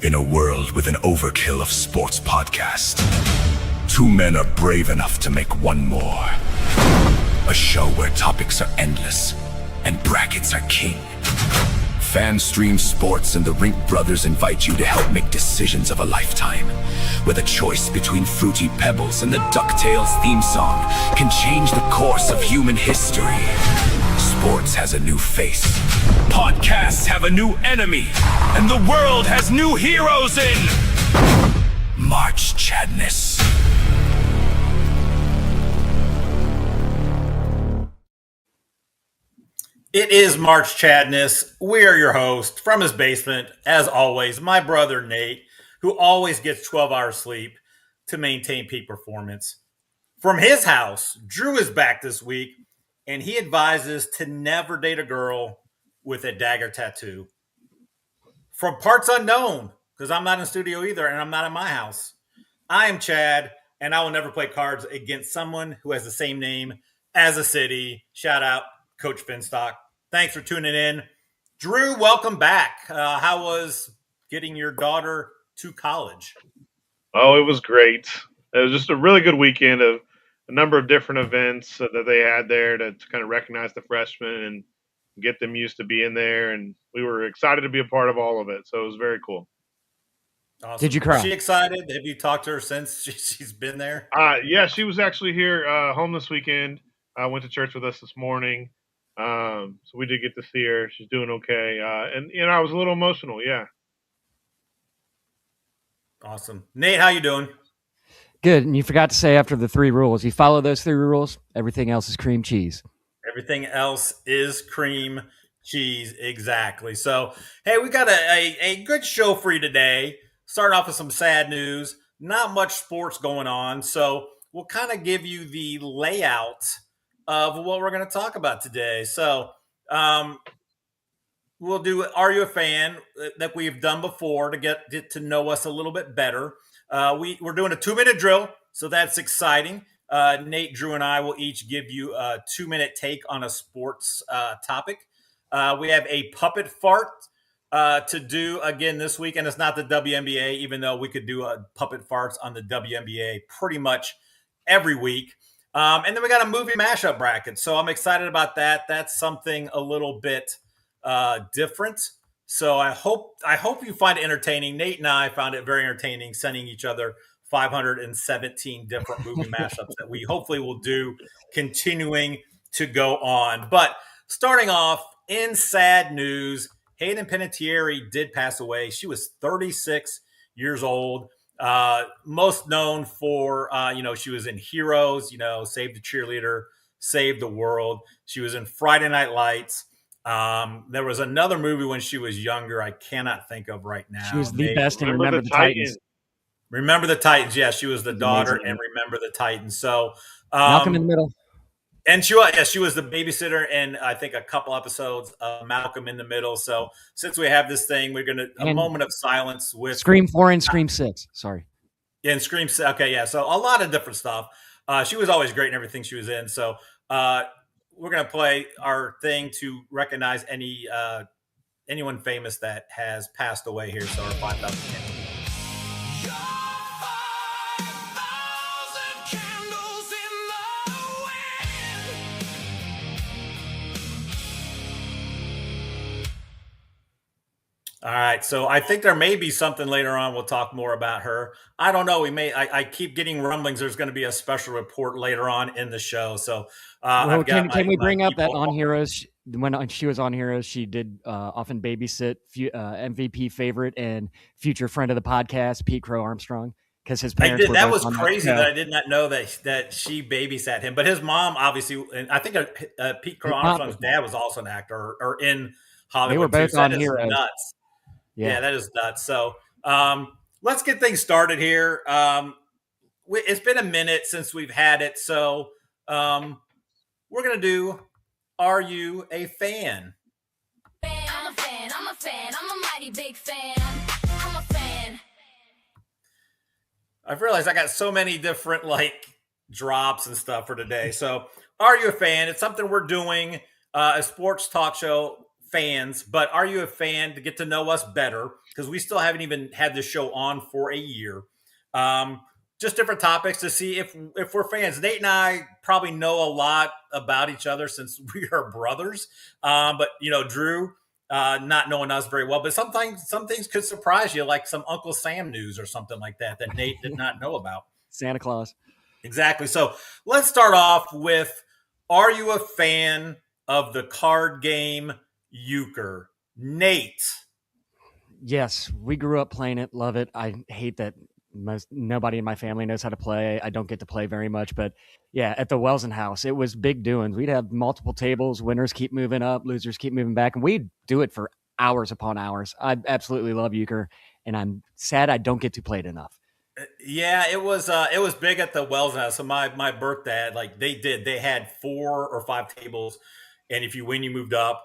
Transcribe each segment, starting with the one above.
In a world with an overkill of sports podcasts, two men are brave enough to make one more. A show where topics are endless and brackets are king. Fan stream sports and the Rink Brothers invite you to help make decisions of a lifetime. Where the choice between Fruity Pebbles and the DuckTales theme song can change the course of human history. Sports has a new face. Podcasts have a new enemy. And the world has new heroes in March Chadness. It is March Chadness. We are your host from his basement, as always, my brother Nate, who always gets 12 hours sleep to maintain peak performance. From his house, Drew is back this week, and he advises to never date a girl with a dagger tattoo. From parts unknown, because I'm not in studio either, and I'm not in my house, I am Chad, and I will never play cards against someone who has the same name as a city. Shout out Coach Finstock. Thanks for tuning in. Drew, welcome back. How was getting your daughter to college? Oh, it was great. It was just a really good weekend of a number of different events that they had there to kind of recognize the freshmen and get them used to being there. And we were excited to be a part of all of it. So it was very cool. Awesome. Did you cry? Is she excited? Have you talked to her since she's been there? Yeah, she was actually here home this weekend. Went to church with us this morning. So we did get to see her. She's doing okay. And I was a little emotional. Yeah. Awesome. Nate, how you doing? Good. And you forgot to say after the 3 rules, you follow those 3 rules, everything else is cream cheese. Everything else is cream cheese. Exactly. So, hey, we got a good show for you today. Starting off with some sad news. Not much sports going on. So we'll kind of give you the layout of what we're going to talk about today. So we'll do Are You a Fan that we've done before to get to know us a little bit better. We're doing a 2-minute drill, so that's exciting. Nate, Drew, and I will each give you a 2-minute take on a sports topic. We have a puppet fart to do again this week, and it's not the WNBA, even though we could do puppet farts on the WNBA pretty much every week. And then we got a movie mashup bracket, so I'm excited about that. That's something a little bit different. So I hope you find it entertaining. Nate and I found it very entertaining, sending each other 517 different movie mashups that we hopefully will do, continuing to go on. But starting off in sad news, Hayden Panettiere did pass away. She was 36 years old. Most known for, she was in Heroes, Save the Cheerleader, Save the World. She was in Friday Night Lights. There was another movie when she was younger I cannot think of right now. She was the best in Remember the Titans. Remember the Titans. Yeah, she was the daughter in Remember the Titans. So Malcolm in the Middle. And she was the babysitter in, I think, a couple episodes of Malcolm in the Middle. So since we have this thing, we're going to a moment of silence with Scream 4 and Scream 6. Sorry. Yeah, and Scream 6. Okay, yeah. So a lot of different stuff. She was always great in everything she was in. So we're going to play our thing to recognize anyone famous that has passed away here. So our 5,000 candles. All right, so I think there may be something later on. We'll talk more about her. I don't know. I keep getting rumblings. There's going to be a special report later on in the show. So can we bring up that on Heroes? When she was on Heroes, she did often babysit MVP favorite and future friend of the podcast, Pete Crow Armstrong, because his parents were that was crazy that I did not know that she babysat him. But his mom, obviously, and I think Pete Crow Armstrong's dad was also an actor or in Hollywood. They were both too. on Heroes. Nuts. Yeah, that is nuts. So let's get things started here. It's been a minute since we've had it. So we're going to do Are You a Fan? I'm a fan. I'm a fan. I'm a mighty big fan. I'm a fan. I've realized I got so many different drops and stuff for today. So Are You a Fan? It's something we're doing, a sports talk show fans, but are you a fan to get to know us better? Because we still haven't even had this show on for a year. Um, just different topics to see if we're fans. Nate and I probably know a lot about each other since we are brothers. But Drew, not knowing us very well, but sometimes some things could surprise you, like some Uncle Sam news or something like that Nate did not know about. Santa Claus. Exactly. So let's start off with: are you a fan of the card game Euchre? Nate. Yes, we grew up playing it. Love it. I hate that nobody in my family knows how to play. I don't get to play very much, but yeah, at the Welsen house, it was big doings. We'd have multiple tables. Winners keep moving up, losers keep moving back, and we'd do it for hours upon hours. I absolutely love Euchre, and I'm sad I don't get to play it enough. Yeah, it was big at the Wells house. So my birthday, like they had 4 or 5 tables, and if you win, you moved up.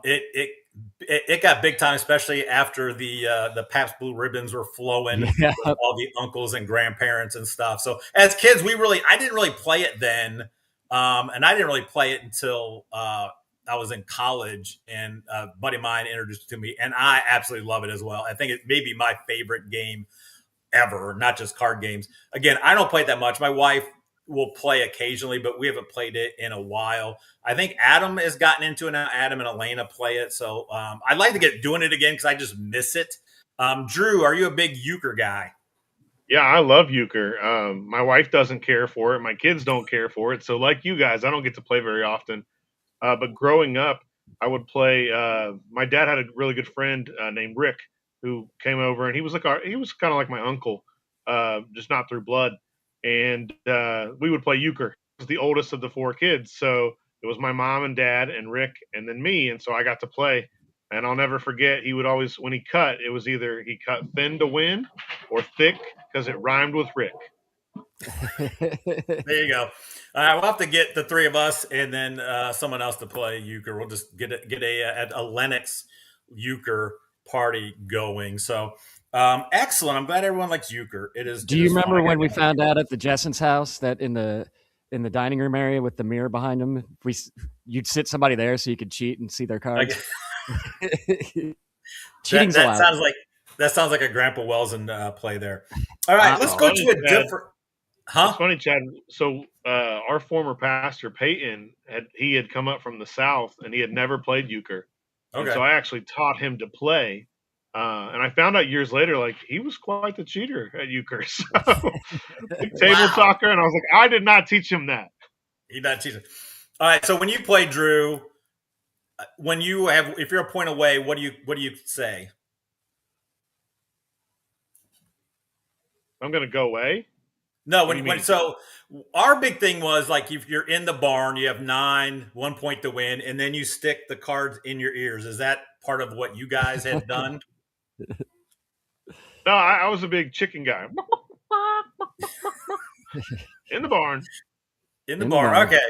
It got big time, especially after the Pabst Blue Ribbons were flowing Yeah. with all the uncles and grandparents and stuff. So as kids, I didn't really play it then, and I didn't really play it until I was in college, and a buddy of mine introduced it to me, and I absolutely love it as well. I think it may be my favorite game ever, not just card games. Again, I don't play it that much. My wife will play occasionally, but we haven't played it in a while. I think Adam has gotten into it now. Adam and Elena play it. So I'd like to get doing it again because I just miss it. Drew, are you a big Euchre guy? Yeah, I love euchre. My wife doesn't care for it. My kids don't care for it. So, like you guys, I don't get to play very often. But growing up, I would play. My dad had a really good friend named Rick who came over, and he was he was kind of like my uncle, just not through blood. And we would play euchre. I was the oldest of the 4 kids, so it was my mom and dad and Rick and then me, and so I got to play. And I'll never forget, he would always, when he cut, it was either he cut thin to win or thick because it rhymed with Rick. There you go. All right, we'll have to get the 3 of us and then someone else to play euchre. We'll just get a Lennox euchre party going. So excellent. I'm glad everyone likes euchre. It is. Do you remember when we found out at the Jessens house that in the dining room area with the mirror behind them, you'd sit somebody there so you could cheat and see their cards? Cheating's allowed. Sounds like a Grandpa Welsen play there. All right, let's go to a different. Huh? It's funny, Chad. So our former pastor Peyton had come up from the South and he had never played euchre. Okay. And so I actually taught him to play. And I found out years later, like he was quite the cheater at euchre. So big table talker, and I was like, I did not teach him that. He not teaching. All right. So when you play, Drew, if you're a point away, what do you say? I'm going to go away. No, so our big thing was like if you're in the barn, you have 9, 1 point to win, and then you stick the cards in your ears. Is that part of what you guys had done? No, I was a big chicken guy. In the barn. In the barn. Okay,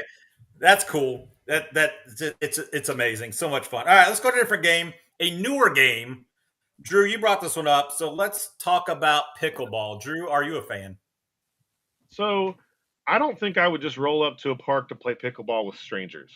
that's cool. It's amazing. So much fun. All right, let's go to a different game, a newer game. Drew, you brought this one up, so let's talk about pickleball. Drew, are you a fan? So I don't think I would just roll up to a park to play pickleball with strangers.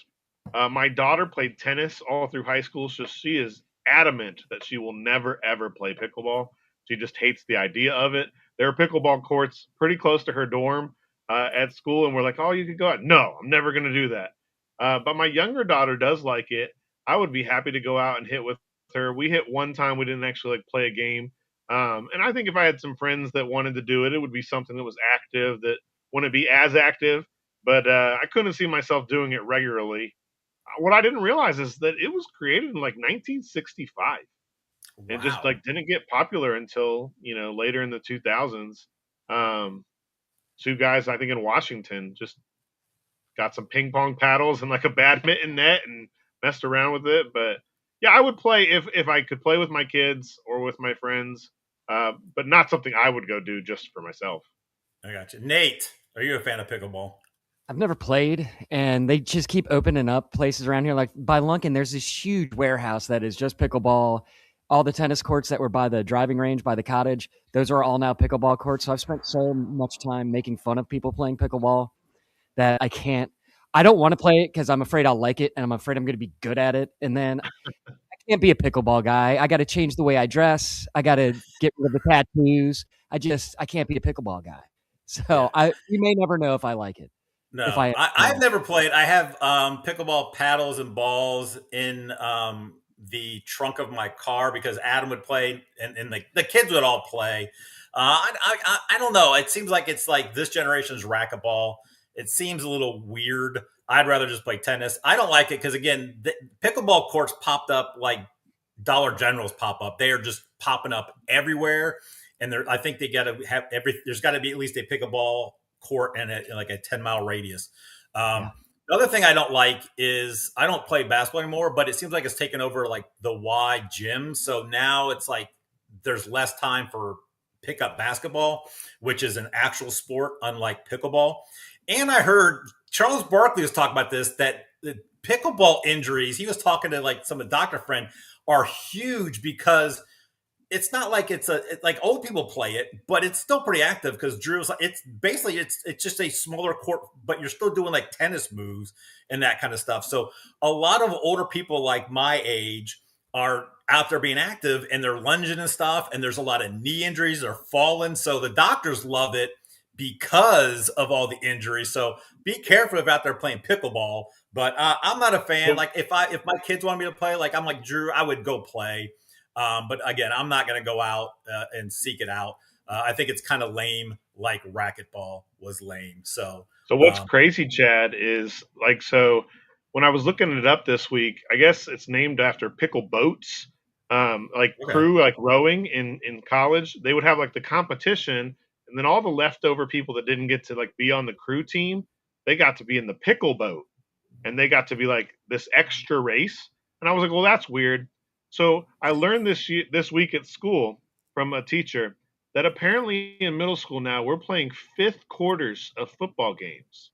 My daughter played tennis all through high school, so she is adamant that she will never, ever play pickleball. She just hates the idea of it. There are pickleball courts pretty close to her dorm at school, and we're like, oh, you could go out. No, I'm never going to do that. But my younger daughter does like it. I would be happy to go out and hit with her. We hit one time. We didn't actually play a game. And I think if I had some friends that wanted to do it, it would be something that was active, that wouldn't be as active. But I couldn't see myself doing it regularly. What I didn't realize is that it was created in like 1965. Wow. It just like didn't get popular until later in the 2000s. 2 guys, I think in Washington, just got some ping pong paddles and like a badminton net and messed around with it. But yeah, I would play if I could play with my kids or with my friends, but not something I would go do just for myself. I got you. Nate, are you a fan of pickleball? I've never played, and they just keep opening up places around here. Like by Lunkin, there's this huge warehouse that is just pickleball. All the tennis courts that were by the driving range, by the cottage, those are all now pickleball courts. So I've spent so much time making fun of people playing pickleball that I can't. I don't want to play it because I'm afraid I'll like it and I'm afraid I'm going to be good at it. And then I can't be a pickleball guy. I got to change the way I dress. I got to get rid of the tattoos. I can't be a pickleball guy. So we may never know if I like it. No, I've never played. I have pickleball paddles and balls in the trunk of my car because Adam would play and the kids would all play. I don't know. It seems like it's like this generation's racquetball. It seems a little weird. I'd rather just play tennis. I don't like it because, again, the pickleball courts popped up like Dollar Generals pop up. They are just popping up everywhere. And I think they got to have there's got to be at least a pickleball court in like a 10-mile radius. The other thing I don't like is I don't play basketball anymore, but it seems like it's taken over like the Y gym. So now it's like there's less time for pickup basketball, which is an actual sport, unlike pickleball. And I heard Charles Barkley was talking about this, that the pickleball injuries, he was talking to like some doctor friend, are huge because it's not like it's like old people play it, but it's still pretty active because Drew's like, it's basically it's just a smaller court, but you're still doing like tennis moves and that kind of stuff. So a lot of older people like my age are out there being active and they're lunging and stuff. And there's a lot of knee injuries or falling. So the doctors love it because of all the injuries. So be careful if out there playing pickleball. But I'm not a fan. Like if my kids want me to play, like I'm like Drew, I would go play. But again, I'm not going to go out and seek it out. I think it's kind of lame, like racquetball was lame. So what's crazy, Chad, is like, so when I was looking it up this week, I guess it's named after pickle boats, crew, like rowing in college. They would have like the competition, and then all the leftover people that didn't get to like be on the crew team, they got to be in the pickle boat, and they got to be like this extra race. And I was like, well, that's weird. So I learned this week at school from a teacher that apparently in middle school now we're playing fifth quarters of football games.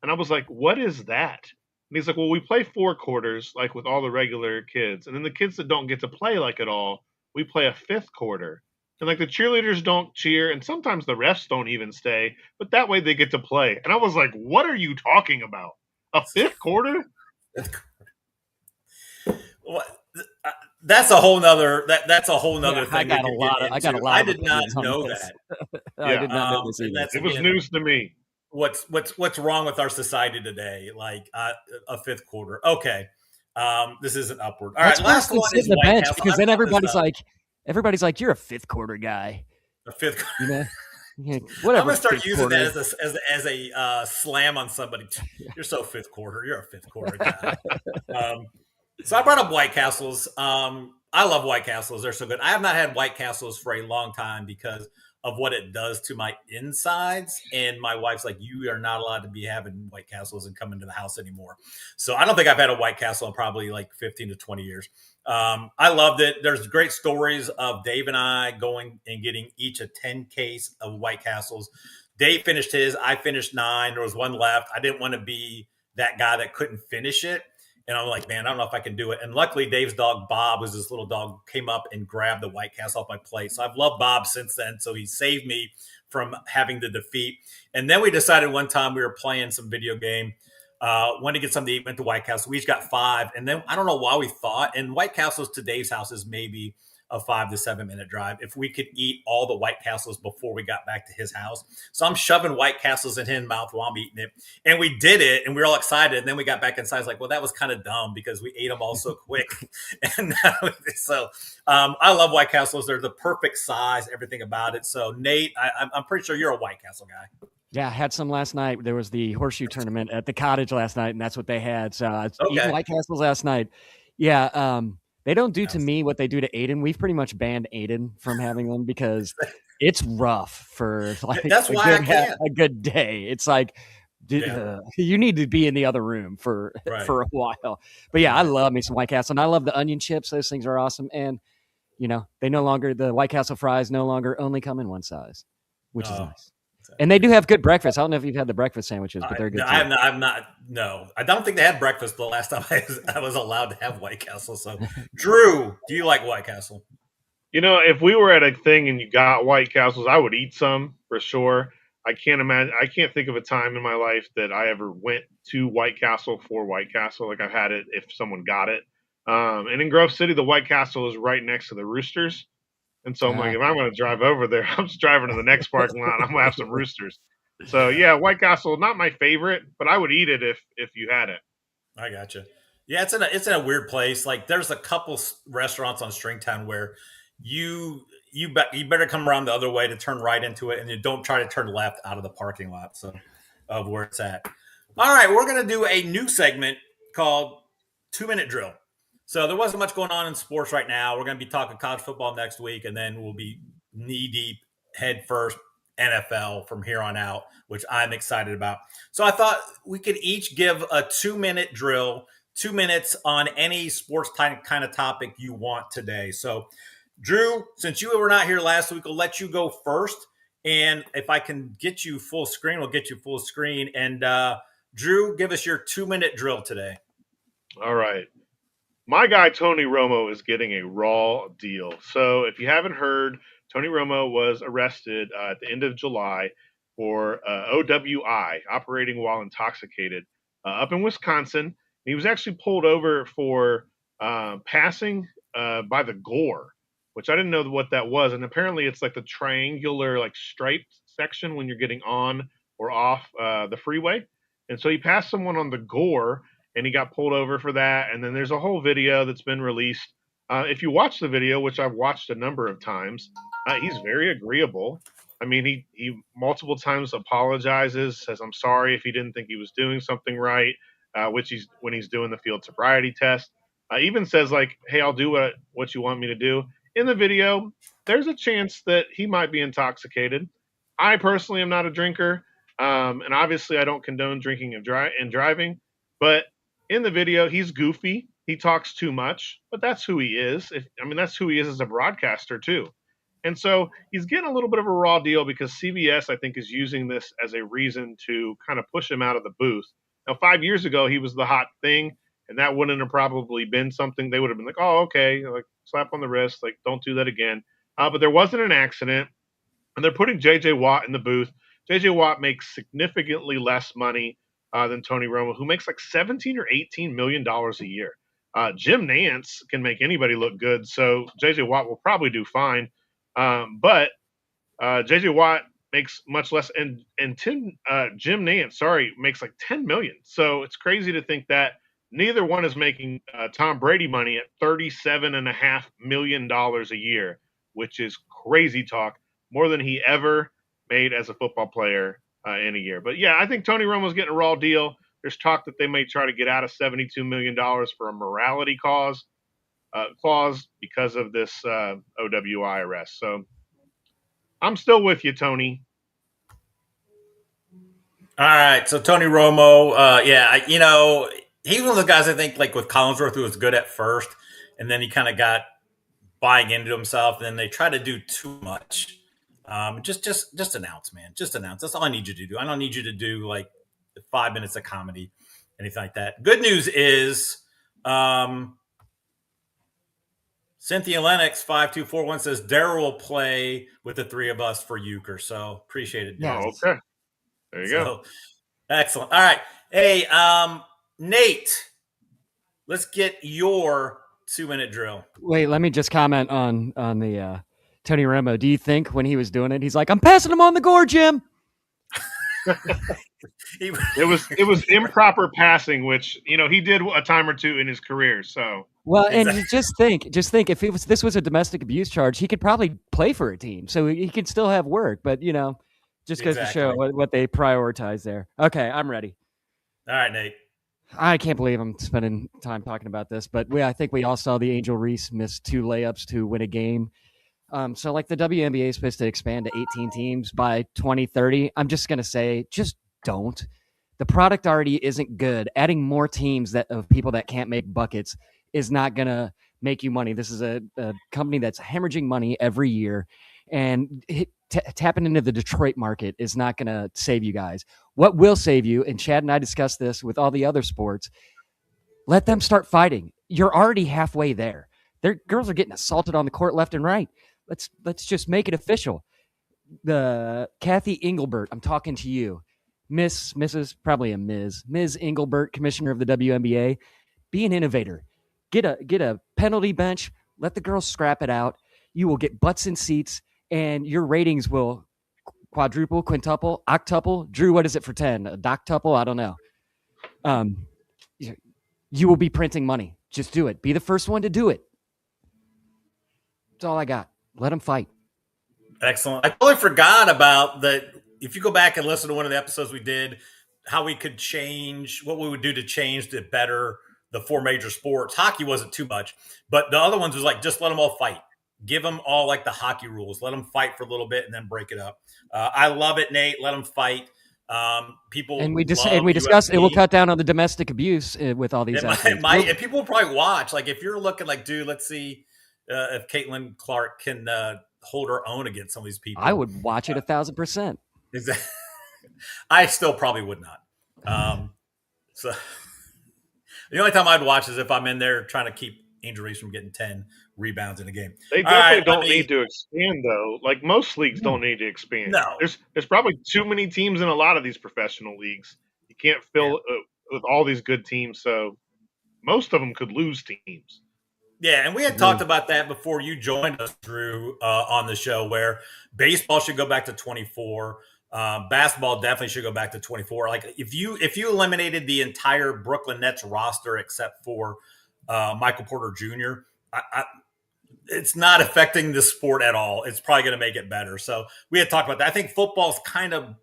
And I was like, what is that? And he's like, well, we play four quarters, like with all the regular kids. And then the kids that don't get to play like at all, we play a fifth quarter. And like the cheerleaders don't cheer, and sometimes the refs don't even stay, but that way they get to play. And I was like, what are you talking about? A fifth quarter? What? That's a whole nother. That's a whole nother thing. I got a lot. I did not know that. I did not know this either. It was news to me. What's wrong with our society today? Like a fifth quarter. Okay, this isn't upward. All right, last one is the bench Castle. because then everybody's like, you're a fifth quarter guy. A fifth quarter. You know? Whatever. I'm gonna start using that as a slam on somebody. You're so fifth quarter. You're a fifth quarter guy. So I brought up White Castles. I love White Castles. They're so good. I have not had White Castles for a long time because of what it does to my insides. And my wife's like, you are not allowed to be having White Castles and come into the house anymore. So I don't think I've had a White Castle in probably like 15 to 20 years. I loved it. There's great stories of Dave and I going and getting each a 10 case of White Castles. Dave finished his. I finished 9. There was one left. I didn't want to be that guy that couldn't finish it. And I'm like, man, I don't know if I can do it. And luckily, Dave's dog, Bob, was this little dog, came up and grabbed the White Castle off my plate. So I've loved Bob since then. So he saved me from having the defeat. And then we decided one time we were playing some video game, wanted to get something to eat, went to White Castle. We each got 5. And then I don't know why we thought, and White Castles to Dave's house is maybe a 5 to 7 minute drive, if we could eat all the White Castles before we got back to his house. So I'm shoving White Castles in his mouth while I'm eating it. And we did it, and we were all excited. And then we got back inside. I was like, well, that was kind of dumb because we ate them all so quick. And so I love White Castles. They're the perfect size, everything about it. So Nate, I'm pretty sure you're a White Castle guy. Yeah, I had some last night. There was the horseshoe tournament at the cottage last night, and that's what they had. So I was eating White Castles last night. Yeah, they don't do to me what they do to Aiden. We've pretty much banned Aiden from having them because it's rough for like that's why I can't. A good day. It's like you need to be in the other room for a while. But yeah, I love me some White Castle, and I love the onion chips. Those things are awesome. And the White Castle fries no longer only come in one size, which is nice. And they do have good breakfast. I don't know if you've had the breakfast sandwiches, but they're good. I'm not. No, I don't think they had breakfast the last time I was allowed to have White Castle. So, Drew, do you like White Castle? You know, if we were at a thing and you got White Castles, I would eat some for sure. I can't imagine. I can't think of a time in my life that I ever went to White Castle for White Castle. Like I've had it if someone got it. And in Grove City, the White Castle is right next to the Roosters. And so I'm like, if I'm going to drive over there, I'm just driving to the next parking lot. And I'm going to have some Roosters. So yeah, White Castle, not my favorite, but I would eat it if you had it. I gotcha. Yeah, it's in a weird place. Like there's a couple restaurants on Stringtown where you better come around the other way to turn right into it, and you don't try to turn left out of the parking lot. So of where it's at. All right, we're gonna do a new segment called 2 Minute Drill. So there wasn't much going on in sports right now. We're gonna be talking college football next week, and then we'll be knee deep, head first NFL from here on out, which I'm excited about. So I thought we could each give a 2 minute drill, 2 minutes on any sports kind of topic you want today. So, Drew, since you were not here last week, I'll let you go first. And if I can get you full screen, we'll get you full screen. And Drew, give us your 2 minute drill today. All right. My guy, Tony Romo, is getting a raw deal. So if you haven't heard, Tony Romo was arrested at the end of July for OWI, operating while intoxicated, up in Wisconsin. He was actually pulled over for passing by the Gore, which I didn't know what that was. And apparently it's like the triangular, like striped section when you're getting on or off the freeway. And so he passed someone on the Gore, and he got pulled over for that. And then there's a whole video that's been released. If you watch the video, which I've watched a number of times, he's very agreeable. I mean, he multiple times apologizes, says, I'm sorry if he didn't think he was doing something right, which when he's doing the field sobriety test. Even says, like, hey, I'll do what you want me to do. In the video, there's a chance that he might be intoxicated. I personally am not a drinker, and obviously I don't condone drinking and driving, but in the video, he's goofy. He talks too much, but that's who he is. That's who he is as a broadcaster too. And so he's getting a little bit of a raw deal because CBS, I think, is using this as a reason to kind of push him out of the booth. Now, 5 years ago, he was the hot thing, and that wouldn't have probably been something they would have been like, oh, okay, like slap on the wrist, like don't do that again. But there wasn't an accident, and they're putting J.J. Watt in the booth. J.J. Watt makes significantly less money than Tony Romo, who makes like $17 or $18 million a year. Jim Nance can make anybody look good, so J.J. Watt will probably do fine. But J.J. Watt makes much less, and Jim Nance, makes like $10 million. So it's crazy to think that neither one is making Tom Brady money at $37.5 million a year, which is crazy talk, more than he ever made as a football player in a year. But yeah, I think Tony Romo's getting a raw deal. There's talk that they may try to get out of $72 million for a morality clause because of this OWI arrest. So I'm still with you, Tony. All right, so Tony Romo, he's one of the guys I think, like with Collinsworth, who was good at first, and then he kind of got buying into himself, and then they try to do too much. Just announce, man. Just announce. That's all I need you to do. I don't need you to do like 5 minutes of comedy, anything like that. Good news is, Cynthia Lennox 5241 says Daryl will play with the three of us for Euchre. So appreciate it. Yeah. Oh, okay. There you go. Excellent. All right. Hey, Nate, let's get your 2-minute drill. Wait, let me just comment on the Tony Romo. Do you think when he was doing it, he's like, I'm passing him on the Gore, Jim? It was improper passing, which he did a time or two in his career. So exactly. And just think if this was a domestic abuse charge, he could probably play for a team, so he could still have work. But just goes to show what they prioritize there. Okay, I'm ready. All right, Nate. I can't believe I'm spending time talking about this, but I think we all saw the Angel Reese miss 2 layups to win a game. So like the WNBA is supposed to expand to 18 teams by 2030. I'm just going to say, just don't. The product already isn't good. Adding more teams of people that can't make buckets is not going to make you money. This is a company that's hemorrhaging money every year, and tapping into the Detroit market is not going to save you guys. What will save you, and Chad and I discussed this with all the other sports, let them start fighting. You're already halfway there. Girls are getting assaulted on the court left and right. Let's just make it official. the Kathy Engelbert, I'm talking to you, Mrs. probably a Ms. Engelbert, commissioner of the WNBA. Be an innovator. Get a penalty bench. Let the girls scrap it out. You will get butts in seats, and your ratings will quadruple, quintuple, octuple. Drew, what is it for 10? A doctuple? I don't know. You will be printing money. Just do it. Be the first one to do it. That's all I got. Let them fight. Excellent. I totally forgot about that. If you go back and listen to one of the episodes we did, how we could change, what we would do to change to better the four major sports. Hockey wasn't too much, but the other ones was like, just let them all fight. Give them all like the hockey rules. Let them fight for a little bit and then break it up. I love it, Nate. Let them fight. People and we discussed UFC. it will cut down on the domestic abuse with all these athletes. And people will probably watch. Like if you're looking like, dude, let's see if Caitlin Clark can hold her own against some of these people. I would watch it 1,000%. Exactly. I still probably would not. So the only time I'd watch is if I'm in there trying to keep Angel Reese from getting 10 rebounds in a game. They definitely don't need to expand, though. Like most leagues don't need to expand. No. There's probably too many teams in a lot of these professional leagues. You can't fill with all these good teams, so most of them could lose teams. Yeah, and we had talked about that before you joined us, Drew, on the show, where baseball should go back to 24. Basketball definitely should go back to 24. Like if you eliminated the entire Brooklyn Nets roster except for Michael Porter Jr., it's not affecting the sport at all. It's probably going to make it better. So we had talked about that. I think football's kind of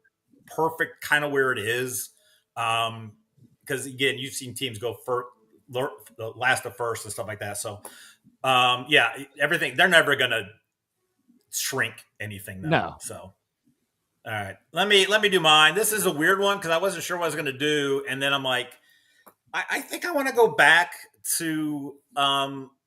perfect, kind of where it is. Because again, you've seen teams go for the last to first and stuff like that. So yeah, everything, they're never going to shrink anything. Though. No. So, all right, let me do mine. This is a weird one because I wasn't sure what I was going to do. And then I'm like, I think I want to go back to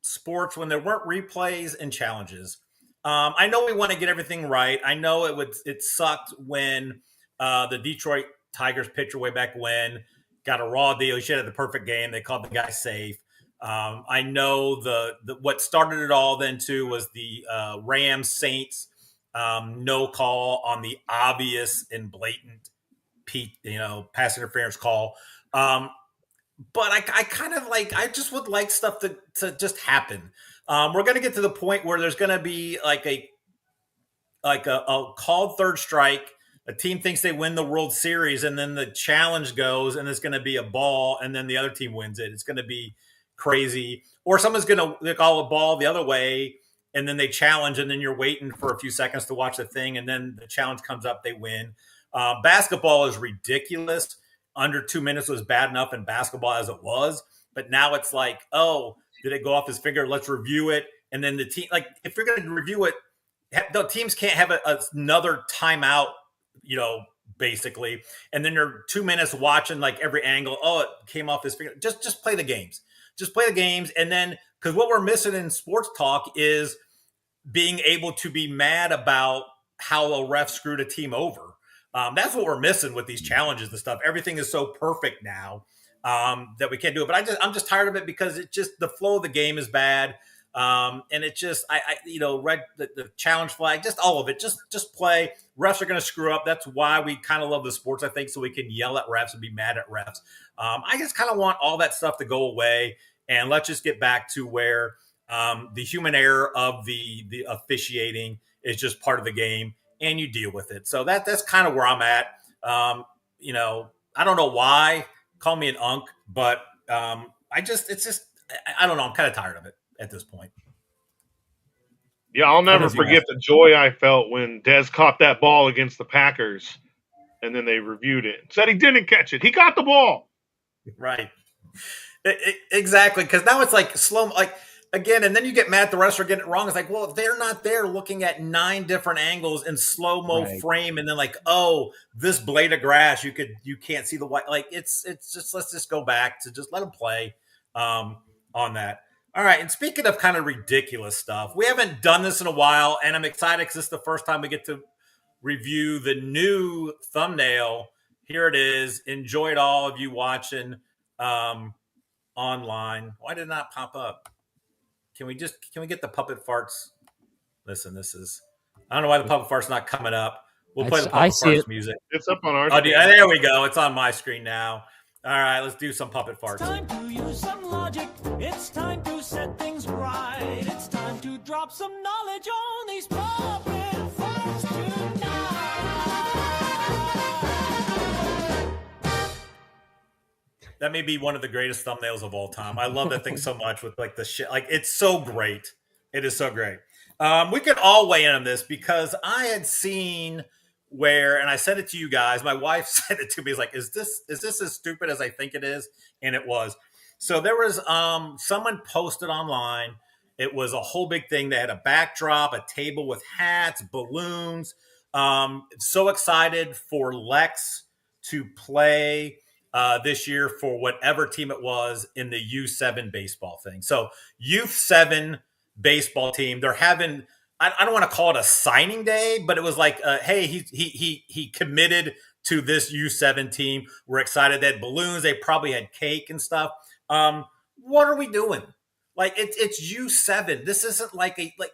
sports when there weren't replays and challenges. I know we want to get everything right. I know it sucked when the Detroit Tigers pitcher way back when got a raw deal. He should have the perfect game. They called the guy safe. I know the what started it all then too was the Rams Saints no call on the obvious and blatant pass interference call. But I kind of like, I just would like stuff to just happen. We're going to get to the point where there's going to be like a called third strike. A team thinks they win the World Series, and then the challenge goes, and it's going to be a ball, and then the other team wins it. It's going to be crazy. Or someone's going to call a ball the other way, and then they challenge, and then you're waiting for a few seconds to watch the thing, and then the challenge comes up, they win. Basketball is ridiculous. Under 2 minutes was bad enough in basketball as it was, but now it's like, oh, did it go off his finger? Let's review it. And then the team, like, if you're going to review it, the teams can't have another timeout, basically. And then you're 2 minutes watching like every angle. Oh, it came off his finger. Just play the games. Just play the games. And then, because what we're missing in sports talk is being able to be mad about how a ref screwed a team over. That's what we're missing with these challenges and stuff. Everything is so perfect now that we can't do it. But I'm just tired of it because it just, the flow of the game is bad. And it just, read the challenge flag, just all of it, just play. Refs are going to screw up. That's why we kind of love the sports, I think, so we can yell at refs and be mad at refs. I just kind of want all that stuff to go away, and let's just get back to where the human error of the officiating is just part of the game, and you deal with it. So that's kind of where I'm at. I don't know why. Call me an unk, but I don't know. I'm kind of tired of it at this point. Yeah, I'll never forget the joy I felt when Dez caught that ball against the Packers, and then they reviewed it. Said he didn't catch it. He caught the ball. Right. Exactly, because now it's like slow, like again, and then you get mad at the refs for getting it wrong. It's like, well, they're not there looking at 9 different angles in slow-mo frame, and then like, oh, this blade of grass, you can't see the white. Like it's just, let's just go back to just let them play on that. All right, and speaking of kind of ridiculous stuff, we haven't done this in a while, and I'm excited because this is the first time we get to review the new thumbnail. Here it is. Enjoy it, all of you watching online. Why did it not pop up? Can we get the puppet farts? Listen, this is I don't know why the puppet fart's not coming up. We'll play the I puppet see farts it. music. It's up on our Oh, screen. there we go. It's on my screen now. All right, let's do some puppet farts. It's time to use some logic. It's time to set things right. It's time to drop some knowledge on these puppet farts tonight. That may be one of the greatest thumbnails of all time. I love that thing so much with like the shit. Like it's so great. It is so great. We can all weigh in on this because I had seen where, and I sent it to you guys. My wife sent it to me. It's like, is this as stupid as I think it is? And it was. So there was someone posted online. It was a whole big thing. They had a backdrop, a table with hats, balloons. So excited for Lex to play this year for whatever team it was in the U7 baseball thing. So Youth 7 baseball team, they're having, I don't want to call it a signing day, but it was like, hey, he committed to this U7 team. We're excited. They had balloons. They probably had cake and stuff. What are we doing? Like it's U7. This isn't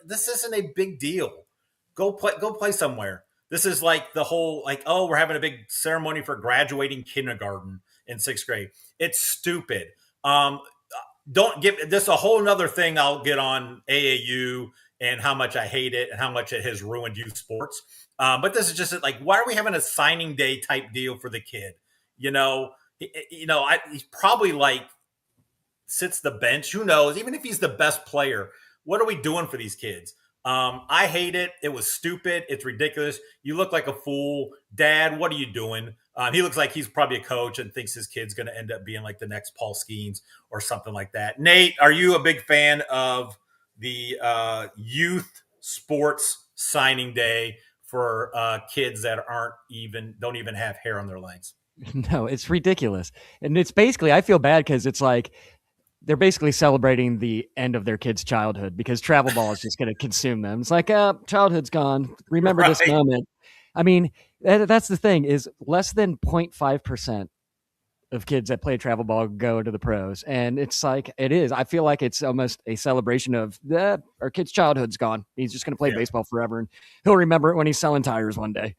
this isn't a big deal. Go play somewhere. This is like the whole we're having a big ceremony for graduating kindergarten in 6th grade. It's stupid. Don't give this a whole nother thing. I'll get on AAU and how much I hate it and how much it has ruined youth sports. But this is just like, why are we having a signing day type deal for the kid? He's probably like sits the bench. Who knows? Even if he's the best player, what are we doing for these kids? I hate it. It was stupid. It's ridiculous. You look like a fool. Dad, what are you doing? He looks like he's probably a coach and thinks his kid's going to end up being like the next Paul Skeens or something like that. Nate, are you a big fan of the youth sports signing day for kids that don't even have hair on their legs? No, it's ridiculous. And it's basically, I feel bad because it's like, they're basically celebrating the end of their kid's childhood because travel ball is just going to consume them. It's like, childhood's gone. Remember this moment. I mean, that's the thing is less than 0.5% of kids that play travel ball go to the pros. And it's like, it is. I feel like it's almost a celebration of our kid's childhood's gone. He's just going to play baseball forever. And he'll remember it when he's selling tires one day.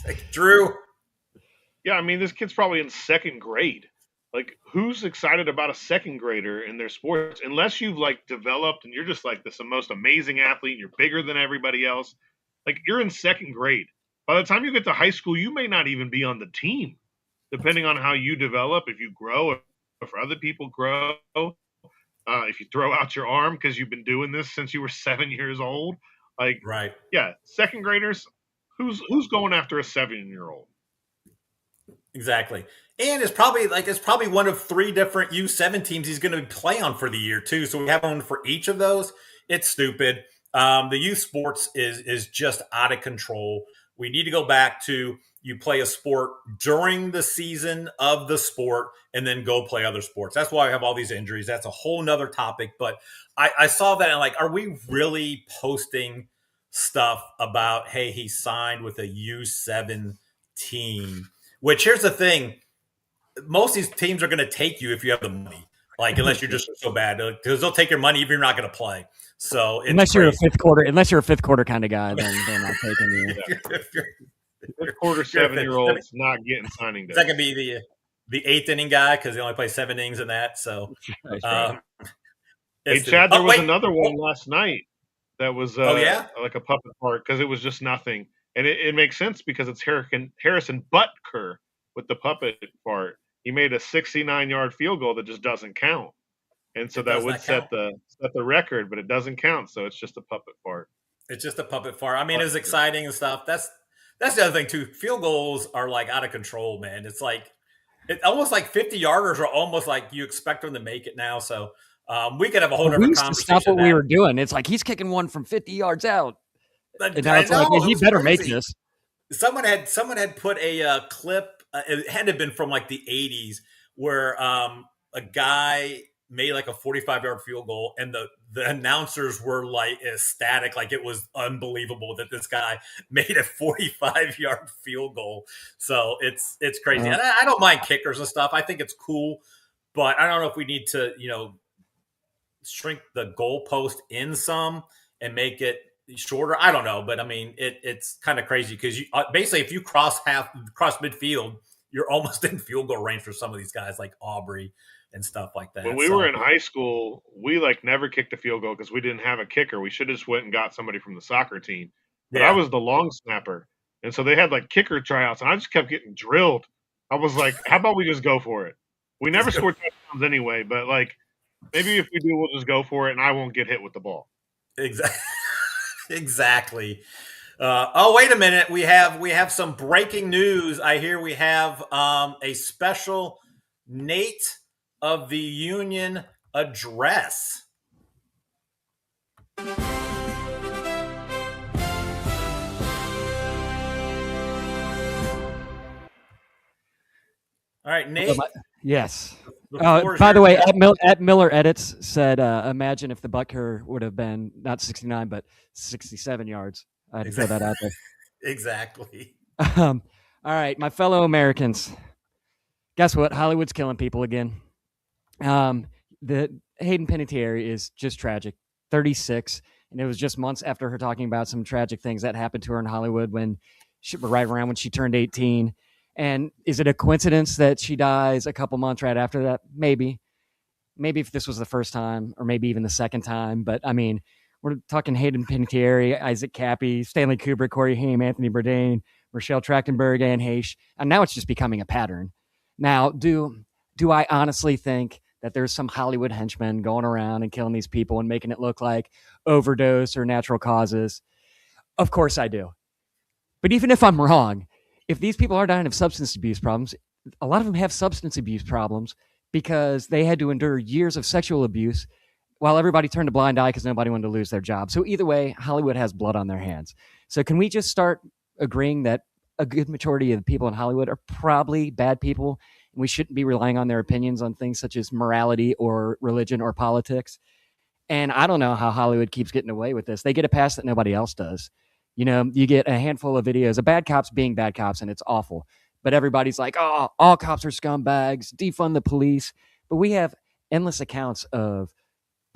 Like, Drew. Yeah, I mean, this kid's probably in 2nd grade. Like, who's excited about a 2nd grader in their sports? Unless you've like developed and you're just like this most amazing athlete, you're bigger than everybody else. Like, you're in 2nd grade. By the time you get to high school, you may not even be on the team, depending on how you develop. If you grow, if other people grow, if you throw out your arm because you've been doing this since you were 7 years old. Like, right? Yeah, 2nd graders. Who's going after a 7-year-old? Exactly. And it's probably one of 3 different U7 teams he's going to play on for the year too. So we have one for each of those. It's stupid. The youth sports is just out of control. We need to go back to you play a sport during the season of the sport and then go play other sports. That's why I have all these injuries. That's a whole nother topic. But I saw that and like, are we really posting stuff about, hey, he signed with a U7 team? Which here's the thing, most of these teams are going to take you if you have the money, like unless you're just so bad, because they'll take your money if you're not going to play. So unless you're a fifth quarter kind of guy, then they're not taking you. Fifth quarter 7-year-old's not getting signing day. Is that going to be the 8th inning guy because they only play 7 innings in that? So, hey Chad, there was another one last night that was like a puppet part because it was just nothing. And it makes sense because it's Harrison Butker with the puppet part. He made a 69-yard field goal that just doesn't count. And so that would set the record, but it doesn't count. So it's just a puppet part. It's just a puppet part. I mean, it was exciting and stuff. That's the other thing too. Field goals are like out of control, man. It's like almost like 50-yarders are almost like you expect them to make it now. So we could have a whole different conversation. Stop what we were doing. It's like he's kicking one from 50 yards out. And now it's like, well, he better make this. Someone had put a clip. It had to have been from like the 80s where a guy made like a 45-yard field goal and the announcers were like ecstatic, like it was unbelievable that this guy made a 45-yard field goal. So it's crazy. And I don't mind kickers and stuff. I think it's cool, but I don't know if we need to, shrink the goalpost in some and make it shorter. I don't know, but I mean, it's kind of crazy because you basically if you cross midfield, you're almost in field goal range for some of these guys like Aubrey and stuff like that. When we were in high school, we like never kicked a field goal because we didn't have a kicker. We should have just went and got somebody from the soccer team. But I was the long snapper, and so they had like kicker tryouts, and I just kept getting drilled. I was like, "How about we just go for it?" We never scored touchdowns anyway, but like maybe if we do, we'll just go for it, and I won't get hit with the ball. Exactly. Exactly. Oh, wait a minute. We have some breaking news. I hear we have a special Nate of the Union address. All right, Nate. Yes. By the way, at Miller Edits said, imagine if the Butker would have been not 69, but 67 yards. I'd throw that out there. Exactly. All right, my fellow Americans. Guess what? Hollywood's killing people again. The Hayden Panettiere is just tragic. 36, and it was just months after her talking about some tragic things that happened to her in Hollywood right around when she turned 18. And is it a coincidence that she dies a couple months right after that? Maybe if this was the first time or maybe even the second time. But I mean, we're talking Hayden Panettiere, Isaac Cappy, Stanley Kubrick, Corey Haim, Anthony Bourdain, Rochelle Trachtenberg, Anne Heche. And now it's just becoming a pattern. Now, do I honestly think that there's some Hollywood henchmen going around and killing these people and making it look like overdose or natural causes? Of course I do. But even if I'm wrong, if these people are dying of substance abuse problems, a lot of them have substance abuse problems because they had to endure years of sexual abuse while everybody turned a blind eye because nobody wanted to lose their job. So either way, Hollywood has blood on their hands. So can we just start agreeing that a good majority of the people in Hollywood are probably bad people, and we shouldn't be relying on their opinions on things such as morality or religion or politics? And I don't know how Hollywood keeps getting away with this. They get a pass that nobody else does. You know, you get a handful of videos of bad cops being bad cops, and it's awful. But everybody's like, oh, all cops are scumbags, defund the police. But we have endless accounts of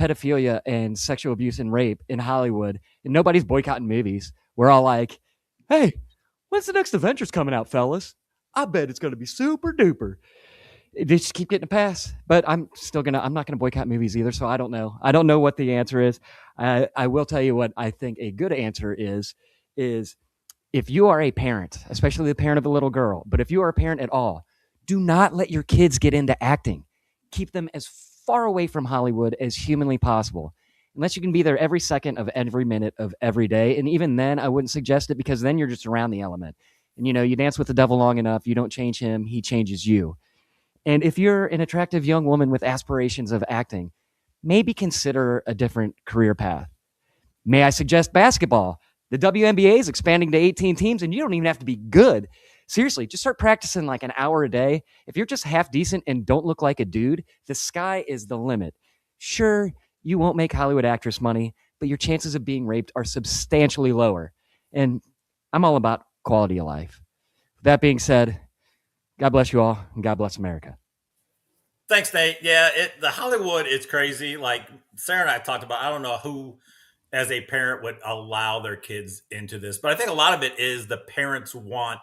pedophilia and sexual abuse and rape in Hollywood, and nobody's boycotting movies. We're all like, hey, when's the next Avengers coming out, fellas? I bet it's going to be super duper. They just keep getting a pass. But I'm not going to boycott movies either, so I don't know. I don't know what the answer is. I will tell you what I think a good answer is if you are a parent, especially the parent of a little girl, but if you are a parent at all, do not let your kids get into acting. Keep them as far away from Hollywood as humanly possible, unless you can be there every second of every minute of every day. And even then, I wouldn't suggest it because then you're just around the element. And, you know, you dance with the devil long enough, you don't change him, he changes you. And if you're an attractive young woman with aspirations of acting, maybe consider a different career path. May I suggest basketball? The WNBA is expanding to 18 teams, and you don't even have to be good. Seriously, just start practicing like an hour a day. If you're just half decent and don't look like a dude, the sky is the limit. Sure, you won't make Hollywood actress money, but your chances of being raped are substantially lower. And I'm all about quality of life. That being said, God bless you all, and God bless America. Thanks, Nate. Yeah, the Hollywood is crazy. Like Sarah and I talked about, I don't know who as a parent would allow their kids into this, but I think a lot of it is the parents want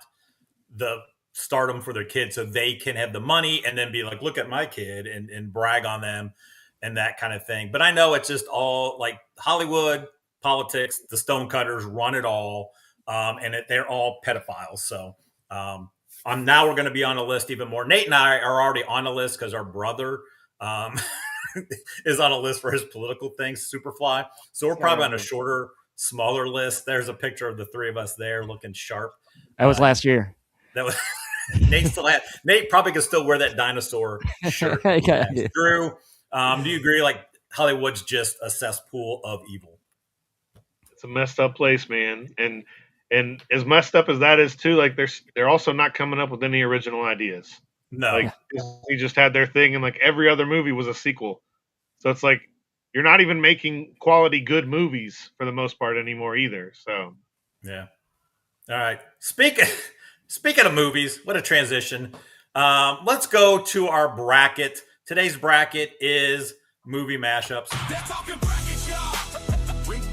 the stardom for their kids so they can have the money and then be like, look at my kid and brag on them and that kind of thing. But I know it's just all like Hollywood, politics, the stonecutters run it all. And they're all pedophiles. So now we're going to be on a list even more. Nate and I are already on a list because our brother is on a list for his political things, Superfly. So we're probably on a shorter, smaller list. There's a picture of the three of us there looking sharp. That was last year. That was Nate probably could still wear that dinosaur shirt. Drew, do you agree? Like Hollywood's just a cesspool of evil. It's a messed up place, man. And as messed up as that is too, like they're also not coming up with any original ideas. No, like Disney just had their thing, and like every other movie was a sequel. So it's like you're not even making quality good movies for the most part anymore either. So yeah. All right. Speaking of movies, what a transition. Let's go to our bracket. Today's bracket is movie mashups. They're talking brackets, y'all. Rink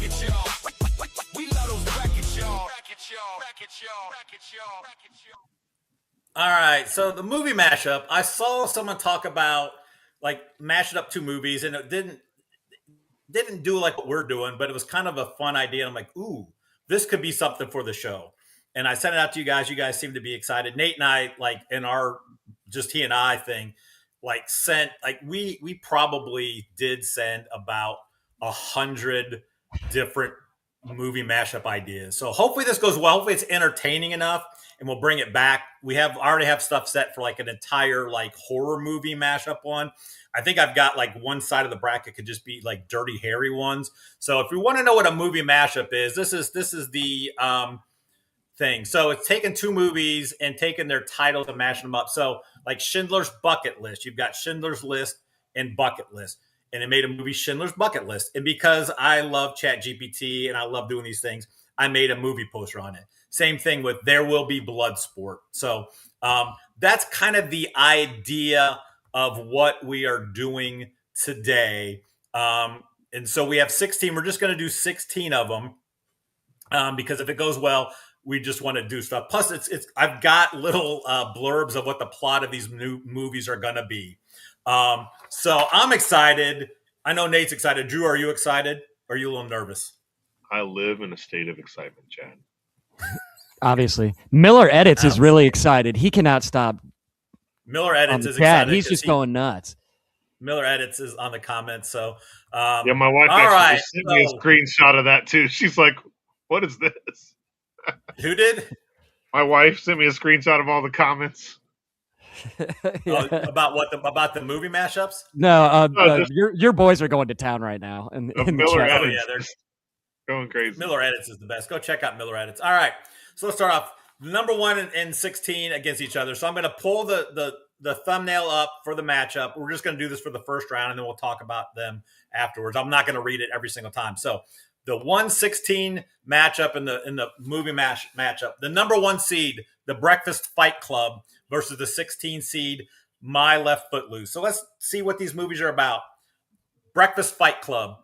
brackets, y'all. We love those brackets, y'all. All right, so the movie mashup. I saw someone talk about like mashing up two movies, and it didn't do like what we're doing, but it was kind of a fun idea. And I'm like, ooh, this could be something for the show. And I sent it out to you guys. You guys seem to be excited. Nate and I, like in our just he and I thing, like sent like we probably did send about 100 different movie mashup ideas. So hopefully this goes well. Hopefully it's entertaining enough, and we'll bring it back. We already have stuff set for like an entire like horror movie mashup one. I think I've got like one side of the bracket could just be like Dirty Harry ones. So if you want to know what a movie mashup is, this is the thing. So it's taking two movies and taking their titles and mashing them up. So like Schindler's Bucket List, you've got Schindler's List and Bucket List, and it made a movie Schindler's Bucket List. And because I love ChatGPT and I love doing these things, I made a movie poster on it. Same thing with There Will Be Blood Sport. So that's kind of the idea of what we are doing today. And so we have 16. We're just going to do 16 of them because if it goes well, we just want to do stuff. Plus, I've got little blurbs of what the plot of these new movies are going to be. So I'm excited. I know Nate's excited. Drew, are you excited? Or are you a little nervous? I live in a state of excitement, Chad. Obviously. Miller Edits is really excited. He cannot stop. Miller Edits is excited. He's just going nuts. Miller Edits is on the comments. So, yeah, my wife actually sent me a screenshot of that too. She's like, "What is this?" Who did? My wife sent me a screenshot of all the comments. About the movie mashups? No, your boys are going to town right now. In the chat. Oh yeah, they're going crazy. Miller Edits is the best. Go check out Miller Edits. All right, so let's start off. Number 1 and 16 against each other. So I'm going to pull the thumbnail up for the matchup. We're just going to do this for the first round, and then we'll talk about them afterwards. I'm not going to read it every single time. So the 1-16 matchup in the movie matchup. The number 1 seed, the Breakfast Fight Club, versus the 16 seed, My Left Foot Loose. So let's see what these movies are about. Breakfast Fight Club.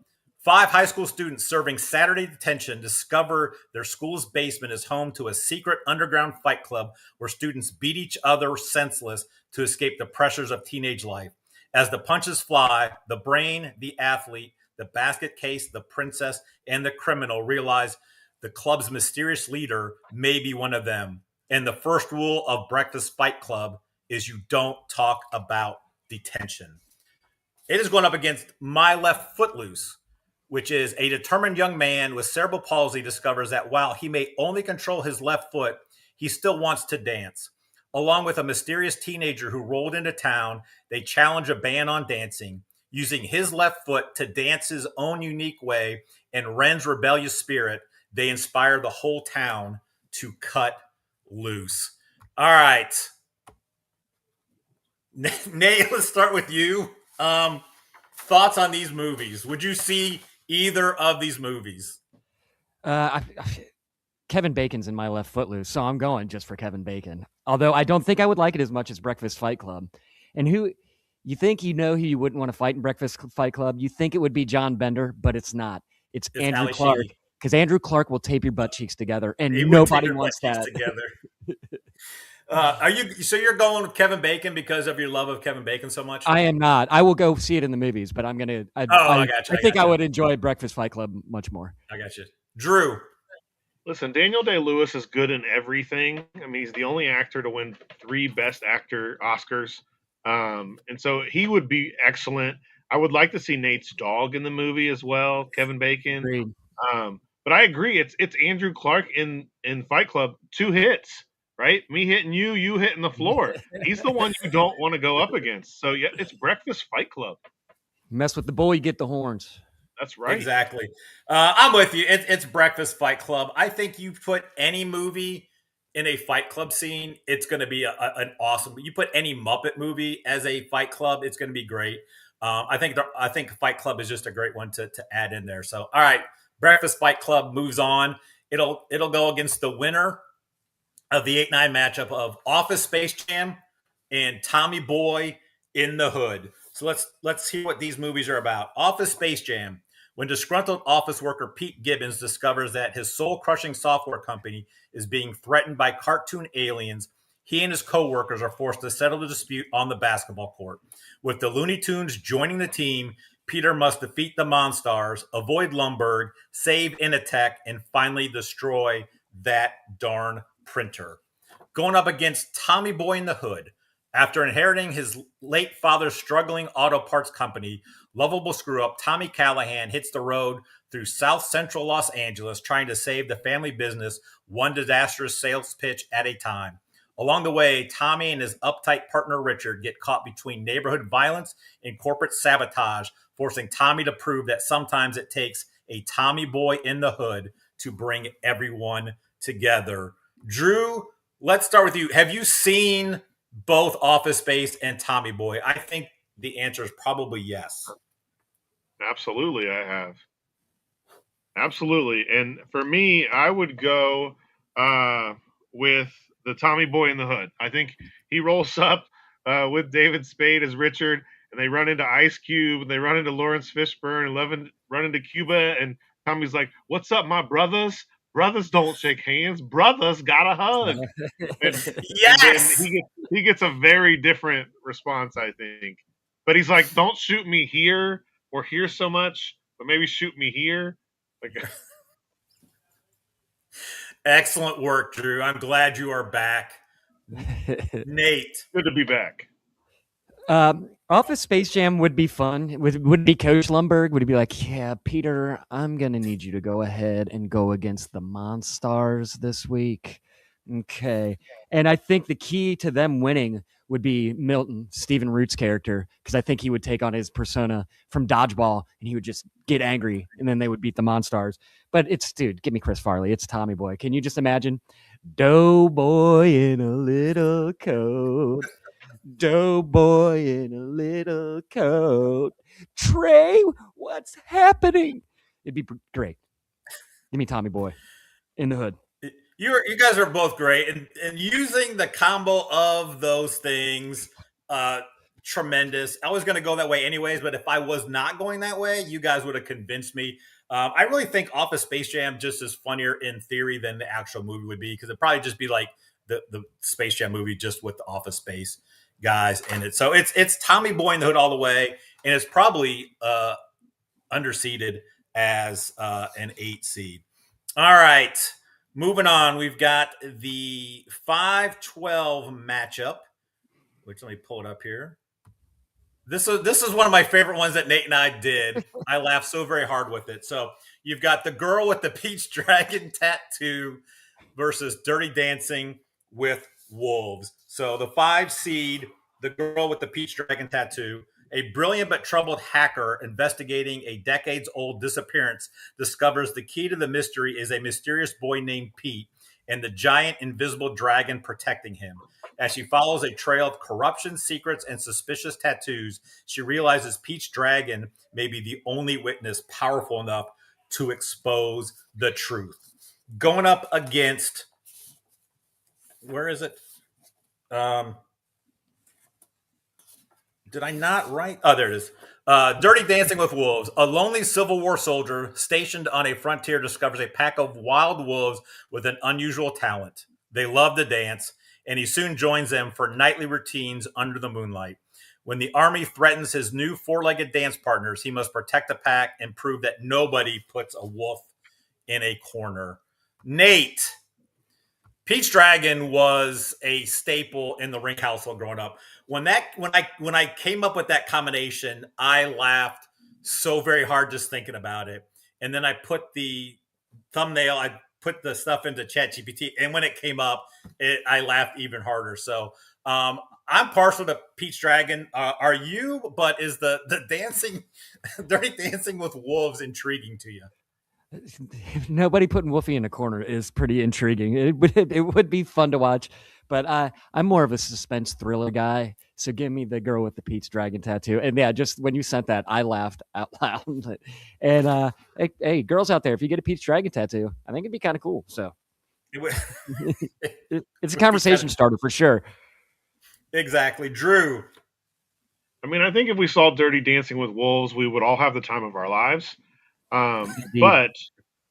5 high school students serving Saturday detention discover their school's basement is home to a secret underground fight club where students beat each other senseless to escape the pressures of teenage life. As the punches fly, the brain, the athlete, the basket case, the princess, and the criminal realize the club's mysterious leader may be one of them. And the first rule of Breakfast Fight Club is you don't talk about detention. It is going up against My Left Foot Loose, which is a determined young man with cerebral palsy discovers that while he may only control his left foot, he still wants to dance. Along with a mysterious teenager who rolled into town, they challenge a ban on dancing, using his left foot to dance his own unique way, and Ren's rebellious spirit, they inspire the whole town to cut loose. All right. Nate, let's start with you. Thoughts on these movies? Would you see either of these movies? Kevin Bacon's in My Left Footloose, so I'm going just for Kevin Bacon. Although I don't think I would like it as much as Breakfast Fight Club. And who you think who you wouldn't want to fight in Breakfast Fight Club? You think it would be John Bender, but it's not. It's Andrew Clark. Because Andrew Clark will tape your butt cheeks together, and nobody wants that. You're going with Kevin Bacon because of your love of Kevin Bacon so much? I am not. I will go see it in the movies, but I'm gonna. I got you. I think I would enjoy Breakfast Fight Club much more. I got you, Drew. Listen, Daniel Day-Lewis is good in everything. I mean, he's the only actor to win 3 Best Actor Oscars, and so he would be excellent. I would like to see Nate's dog in the movie as well, Kevin Bacon. Agreed. But I agree. It's Andrew Clark in Fight Club. 2 hits, right? Me hitting you, you hitting the floor. He's the one you don't want to go up against. So yeah, it's Breakfast Fight Club. Mess with the bull, you get the horns. That's right. Exactly. I'm with you. It's Breakfast Fight Club. I think you put any movie in a Fight Club scene, it's going to be an awesome. You put any Muppet movie as a Fight Club, it's going to be great. I think Fight Club is just a great one to add in there. So all right. Breakfast Fight Club moves on. It'll go against the winner of the 8-9 matchup of Office Space Jam and Tommy Boy in the Hood. So let's hear what these movies are about. Office Space Jam. When disgruntled office worker Pete Gibbons discovers that his soul-crushing software company is being threatened by cartoon aliens, he and his co-workers are forced to settle the dispute on the basketball court. With the Looney Tunes joining the team, Peter must defeat the Monstars, avoid Lumbergh, save Initech, and finally destroy that darn printer. Going up against Tommy Boy in the Hood. After inheriting his late father's struggling auto parts company, lovable screw-up Tommy Callahan hits the road through South Central Los Angeles trying to save the family business one disastrous sales pitch at a time. Along the way, Tommy and his uptight partner Richard get caught between neighborhood violence and corporate sabotage, forcing Tommy to prove that sometimes it takes a Tommy Boy in the Hood to bring everyone together. Drew, let's start with you. Have you seen both Office Space and Tommy Boy? I think the answer is probably yes. Absolutely, I have. Absolutely. And for me, I would go with the Tommy Boy in the Hood. I think he rolls up with David Spade as Richard, and they run into Ice Cube, and they run into Lawrence Fishburne, and run into Cuba, and Tommy's like, "What's up, my brothers? Brothers don't shake hands. Brothers got a hug." Yes! And he gets a very different response, I think. But he's like, "Don't shoot me here or here so much, but maybe shoot me here." Like, excellent work, Drew. I'm glad you are back. Nate. good to be back. Office Space Jam would be fun. Would it be Coach Lumbergh? Would he be like, "Yeah, Peter, I'm going to need you to go ahead and go against the Monstars this week." Okay. And I think the key to them winning would be Milton, Stephen Root's character, because I think he would take on his persona from Dodgeball and he would just get angry and then they would beat the Monstars. But dude, give me Chris Farley. It's Tommy Boy. Can you just imagine? Doughboy in a little coat. Doughboy in a little coat. Trey, what's happening? It'd be great. Give me Tommy Boy in the Hood. You guys are both great, and using the combo of those things, tremendous. I was going to go that way anyways, but if I was not going that way, you guys would have convinced me. I really think Office Space Jam just is funnier in theory than the actual movie would be, because it'd probably just be like the Space Jam movie just with the Office Space guys in it. So it's Tommy Boy in the Hood all the way, and it's probably underseeded as an 8 seed. All right. Moving on, we've got the 5-12 matchup, which let me pull it up here. This is one of my favorite ones that Nate and I did. I laughed so very hard with it. So you've got the girl with the peach dragon tattoo versus Dirty Dancing with Wolves. So the 5 seed, the girl with the peach dragon tattoo, a brilliant but troubled hacker investigating a decades-old disappearance discovers the key to the mystery is a mysterious boy named Pete and the giant invisible dragon protecting him. As she follows a trail of corruption, secrets, and suspicious tattoos, she realizes Pete's dragon may be the only witness powerful enough to expose the truth. Going up against, where is it? Did I not write? Oh, there it is. Dirty Dancing with Wolves. A lonely Civil War soldier stationed on a frontier discovers a pack of wild wolves with an unusual talent. They love to dance, and he soon joins them for nightly routines under the moonlight. When the army threatens his new 4-legged dance partners, he must protect the pack and prove that nobody puts a wolf in a corner. Nate. Peach Dragon was a staple in the Rink household growing up. When I came up with that combination, I laughed so very hard just thinking about it. And then I put the thumbnail, I put the stuff into ChatGPT, and when it came up, I laughed even harder. So I'm partial to Peach Dragon. Are you? But is the dancing, Dirty Dancing with Wolves intriguing to you? Nobody putting Wolfie in a corner is pretty intriguing. It would be fun to watch, but I'm more of a suspense thriller guy. So give me the girl with the peach dragon tattoo. And yeah, just when you sent that, I laughed out loud. And hey, girls out there, if you get a peach dragon tattoo, I think it'd be kind of cool. So it's a conversation starter for sure. Exactly. Drew. I mean, I think if we saw Dirty Dancing with Wolves, we would all have the time of our lives. But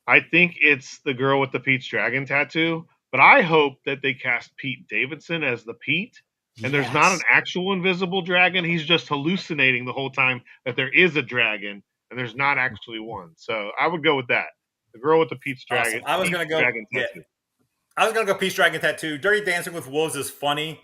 I think it's the girl with the Pete's Dragon tattoo. But I hope that they cast Pete Davidson as the Pete, and there's not an actual invisible dragon. He's just hallucinating the whole time that there is a dragon, and there's not actually one. So I would go with that. The girl with the Pete's Dragon. Awesome. I was gonna go. Dragon Yeah, tattoo. I was gonna go Peach Dragon Tattoo. Dirty Dancing with Wolves is funny,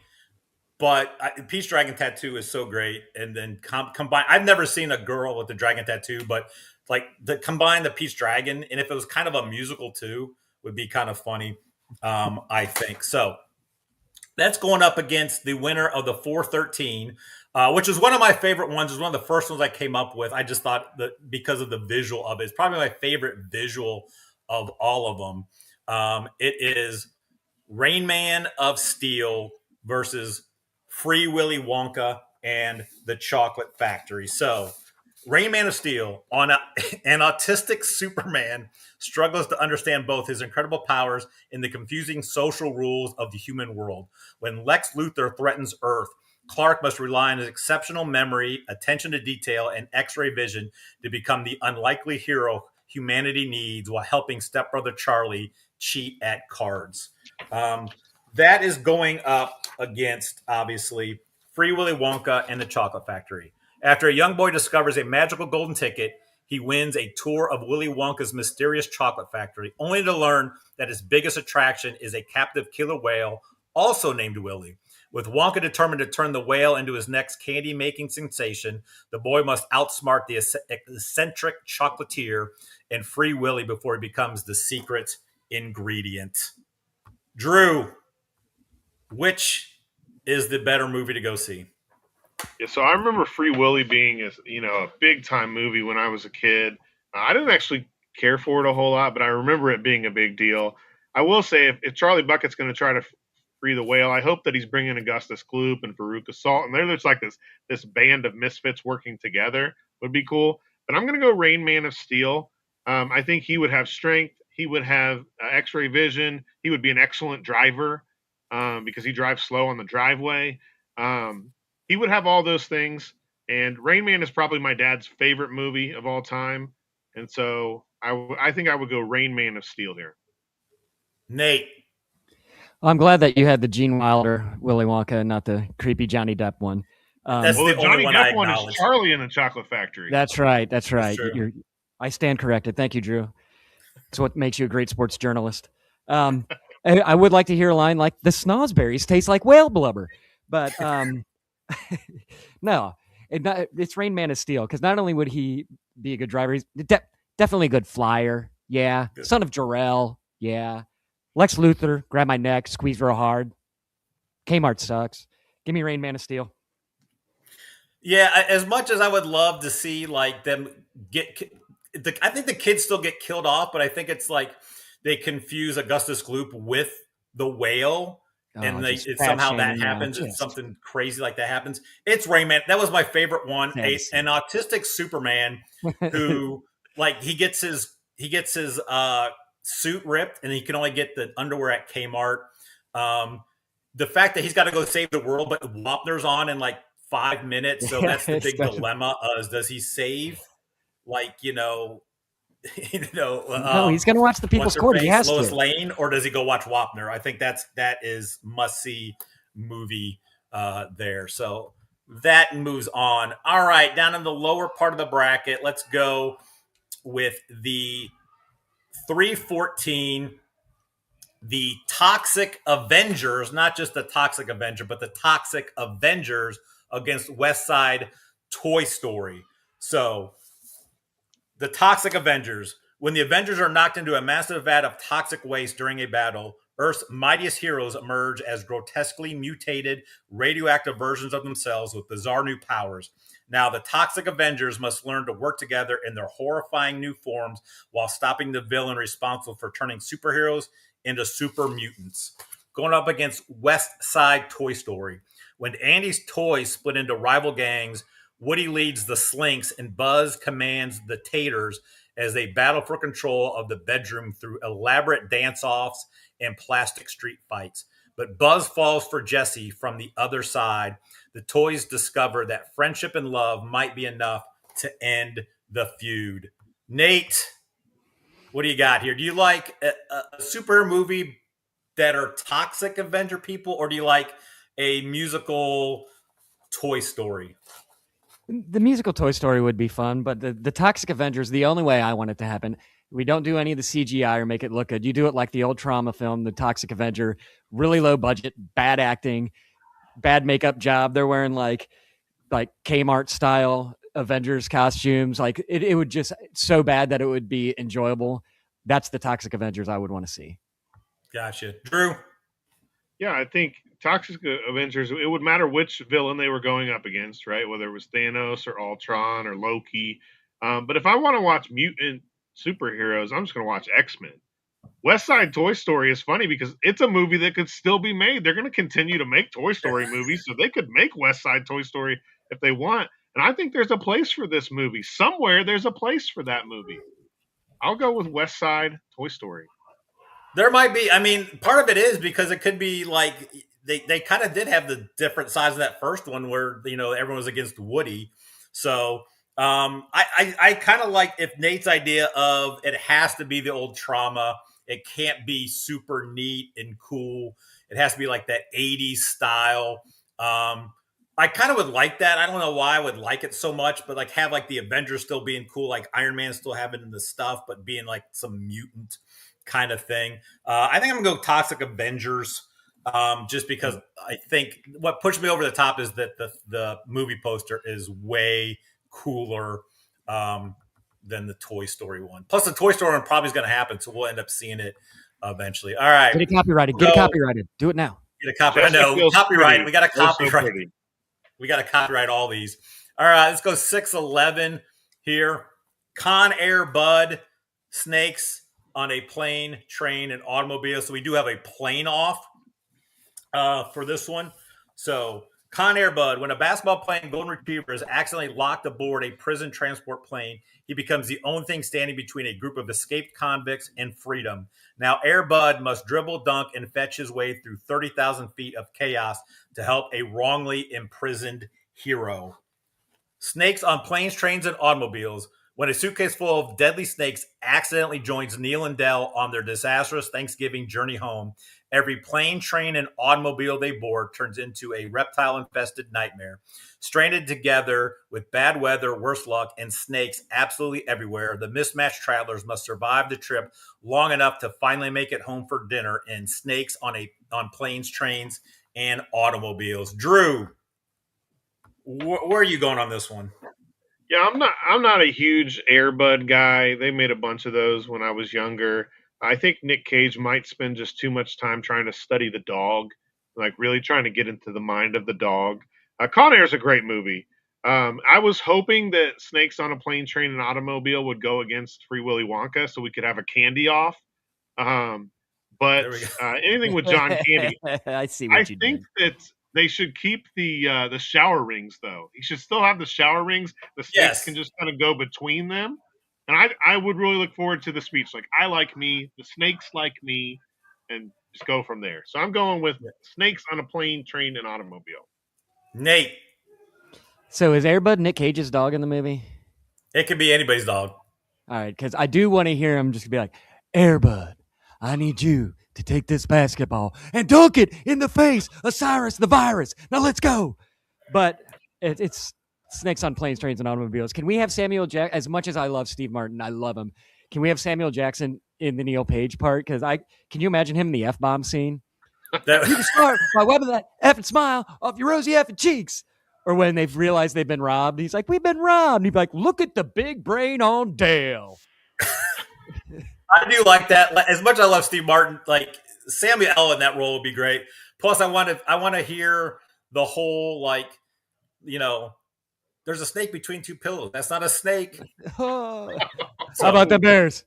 but Peach Dragon Tattoo is so great. And then combine. I've never seen a girl with the dragon tattoo, but like combine the Peach Dragon, and if it was kind of a musical too, would be kind of funny. I think so. That's going up against the winner of the 413, which is one of my favorite ones. It's one of the first ones I came up with. I just thought that because of the visual of it, it's probably my favorite visual of all of them. It is Rain Man of Steel versus Free Willy Wonka and the Chocolate Factory. So, Rain Man of Steel, an autistic Superman struggles to understand both his incredible powers and the confusing social rules of the human world. When Lex Luthor threatens Earth, Clark must rely on his exceptional memory, attention to detail, and X-ray vision to become the unlikely hero humanity needs while helping stepbrother Charlie cheat at cards. That is going up against, obviously, Free Willy Wonka and the Chocolate Factory. After a young boy discovers a magical golden ticket, he wins a tour of Willy Wonka's mysterious chocolate factory, only to learn that his biggest attraction is a captive killer whale, also named Willy. With Wonka determined to turn the whale into his next candy-making sensation, the boy must outsmart the eccentric chocolatier and free Willy before he becomes the secret ingredient. Drew, which is the better movie to go see? Yeah, so I remember Free Willy being a big time movie when I was a kid. I didn't actually care for it a whole lot, but I remember it being a big deal. I will say if Charlie Bucket's going to try to free the whale, I hope that he's bringing Augustus Gloop and Veruca Salt, and there's like this band of misfits working together would be cool. But I'm going to go Rain Man of Steel. I think he would have strength. He would have X-ray vision. He would be an excellent driver because he drives slow on the driveway. He would have all those things. And Rain Man is probably my dad's favorite movie of all time. And so I think I would go Rain Man of Steel here. Nate. I'm glad that you had the Gene Wilder Willy Wonka, not the creepy Johnny Depp one. That's Well, the the Johnny only one Depp I one is acknowledge. Charlie in the Chocolate Factory. That's right. That's right. true. I stand corrected. Thank you, Drew. It's what makes you a great sports journalist. I would like to hear a line like the snozberries taste like whale blubber, but no, it's Rain Man of Steel because not only would he be a good driver, he's definitely a good flyer. Yeah, Good. Son of Jor-El. Yeah, Lex Luthor, grab my neck, squeeze real hard. Kmart sucks. Give me Rain Man of Steel. Yeah, as much as I would love to see like them I think the kids still get killed off, but I think it's like they confuse Augustus Gloop with the whale, and somehow that happens, and something crazy like that happens. It's Rain Man. That was my favorite one. An autistic Superman who like he gets his suit ripped, and he can only get the underwear at Kmart. The fact that he's got to go save the world, but Wapner's on in like 5 minutes, so that's the big dilemma. Does he save? Like no, he's going to watch the People's Court. He has Lois to. Lane, or does he go watch Wapner? I think that is must see movie there. So that moves on. All right, down in the lower part of the bracket, let's go with the 314. The Toxic Avengers, not just the Toxic Avenger, but the Toxic Avengers against West Side Toy Story. So the Toxic Avengers. When the Avengers are knocked into a massive vat of toxic waste during a battle, Earth's mightiest heroes emerge as grotesquely mutated, radioactive versions of themselves with bizarre new powers. Now, the Toxic Avengers must learn to work together in their horrifying new forms while stopping the villain responsible for turning superheroes into super mutants. Going up against West Side Toy Story. When Andy's toys split into rival gangs, Woody leads the Slinks and Buzz commands the Taters as they battle for control of the bedroom through elaborate dance-offs and plastic street fights. But Buzz falls for Jesse from the other side. The toys discover that friendship and love might be enough to end the feud. Nate, what do you got here? Do you like a superhero movie that are toxic Avenger people, or do you like a musical Toy Story? The musical Toy Story would be fun, but the Toxic Avengers, the only way I want it to happen, we don't do any of the CGI or make it look good. You do it like the old Trauma film, the Toxic Avenger, really low budget, bad acting, bad makeup job. They're wearing like Kmart style Avengers costumes. Like it would just so bad that it would be enjoyable. That's the Toxic Avengers I would want to see. Gotcha. Drew? Yeah, I think Toxic Avengers, it would matter which villain they were going up against, right? Whether it was Thanos or Ultron or Loki. But if I want to watch mutant superheroes, I'm just going to watch X-Men. West Side Toy Story is funny because it's a movie that could still be made. They're going to continue to make Toy Story movies, so they could make West Side Toy Story if they want. And I think there's a place for this movie. Somewhere there's a place for that movie. I'll go with West Side Toy Story. There might be. I mean, part of it is because it could be like they kind of did have the different sides of that first one where everyone was against Woody. So I kind of like if Nate's idea of it has to be the old Trauma. It can't be super neat and cool. It has to be like that 80s style. I kind of would like that. I don't know why I would like it so much, but like have like the Avengers still being cool, like Iron Man still having the stuff, but being like some mutant kind of thing. I think I'm gonna go Toxic Avengers, just because I think what pushed me over the top is that the movie poster is way cooler than the Toy Story one. Plus, the Toy Story one probably is going to happen, so we'll end up seeing it eventually. All right, get it copyrighted. Get it copyrighted. Do it now. Get a copyright. I know copyright. We got to copyright. We got to copyright all these. All right, let's go 6-11 here. Con Air Bud snakes on a plane, train, and automobile. So we do have a plane off for this one. So Con Air Bud, when a basketball playing golden retriever is accidentally locked aboard a prison transport plane, he becomes the only thing standing between a group of escaped convicts and freedom. Now, Air Bud must dribble, dunk, and fetch his way through 30,000 feet of chaos to help a wrongly imprisoned hero. Snakes on planes, trains, and automobiles. When a suitcase full of deadly snakes accidentally joins Neil and Dell on their disastrous Thanksgiving journey home, every plane, train, and automobile they board turns into a reptile-infested nightmare. Stranded together with bad weather, worse luck, and snakes absolutely everywhere, the mismatched travelers must survive the trip long enough to finally make it home for dinner in Snakes on Planes, Trains, and Automobiles. Drew, where are you going on this one? Yeah, I'm not a huge Air Bud guy. They made a bunch of those when I was younger. I think Nick Cage might spend just too much time trying to study the dog, like really trying to get into the mind of the dog. Con Air is a great movie. I was hoping that Snakes on a Plane, Train, and Automobile would go against Free Willy Wonka so we could have a candy off. But anything with John Candy, I see what I you think did. that they should keep the shower rings though. He should still have the shower rings. The snakes can just kind of go between them. And I would really look forward to the speech. Like, I like me, the snakes like me, and just go from there. So I'm going with Snakes on a Plane, Train, and Automobile. Nate. So is Air Bud Nick Cage's dog in the movie? It could be anybody's dog. All right, because I do want to hear him just be like, Air Bud, I need you to take this basketball and dunk it in the face of Cyrus the Virus. Now let's go. But it's Snakes on Planes, Trains, and Automobiles. Can we have Samuel Jackson? As much as I love Steve Martin, I love him. Can we have Samuel Jackson in the Neil Page part? Because can you imagine him in the F-bomb scene? You can start by wiping that effing smile off your rosy effing cheeks. Or when they've realized they've been robbed, he's like, we've been robbed. And he'd be like, look at the big brain on Dale. I do like that. As much as I love Steve Martin, like Samuel L. in that role would be great. Plus, I want to hear the whole there's a snake between two pillows. That's not a snake. How about the Bears?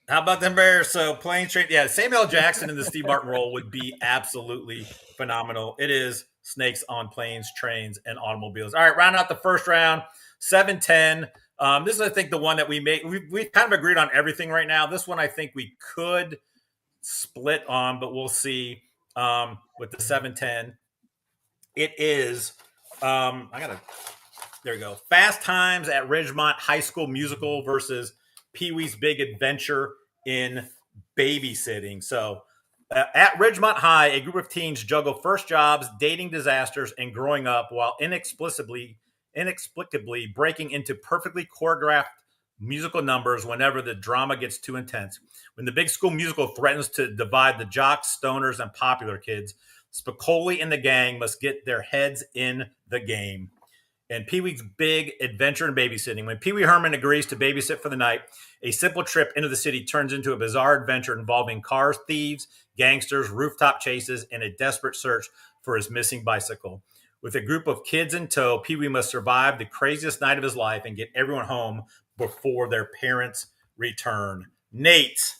How about them Bears? So Plane, Train, Samuel L. Jackson in the Steve Martin role would be absolutely phenomenal. It is Snakes on Planes, Trains, and Automobiles. All right, round out the first round, 7-10. This is, I think, the one that we've kind of agreed on everything right now. This one I think we could split on, but we'll see with the 7-10. It is, there we go. Fast Times at Ridgemont High School Musical versus Pee-wee's Big Adventure in Babysitting. So, at Ridgemont High, a group of teens juggle first jobs, dating disasters, and growing up while inexplicably breaking into perfectly choreographed musical numbers whenever the drama gets too intense. When the big school musical threatens to divide the jocks, stoners, and popular kids, Spicoli and the gang must get their heads in the game. And Pee-wee's Big Adventure in Babysitting. When Pee-wee Herman agrees to babysit for the night, a simple trip into the city turns into a bizarre adventure involving cars, thieves, gangsters, rooftop chases, and a desperate search for his missing bicycle. With a group of kids in tow, Pee-wee must survive the craziest night of his life and get everyone home before their parents return. Nate.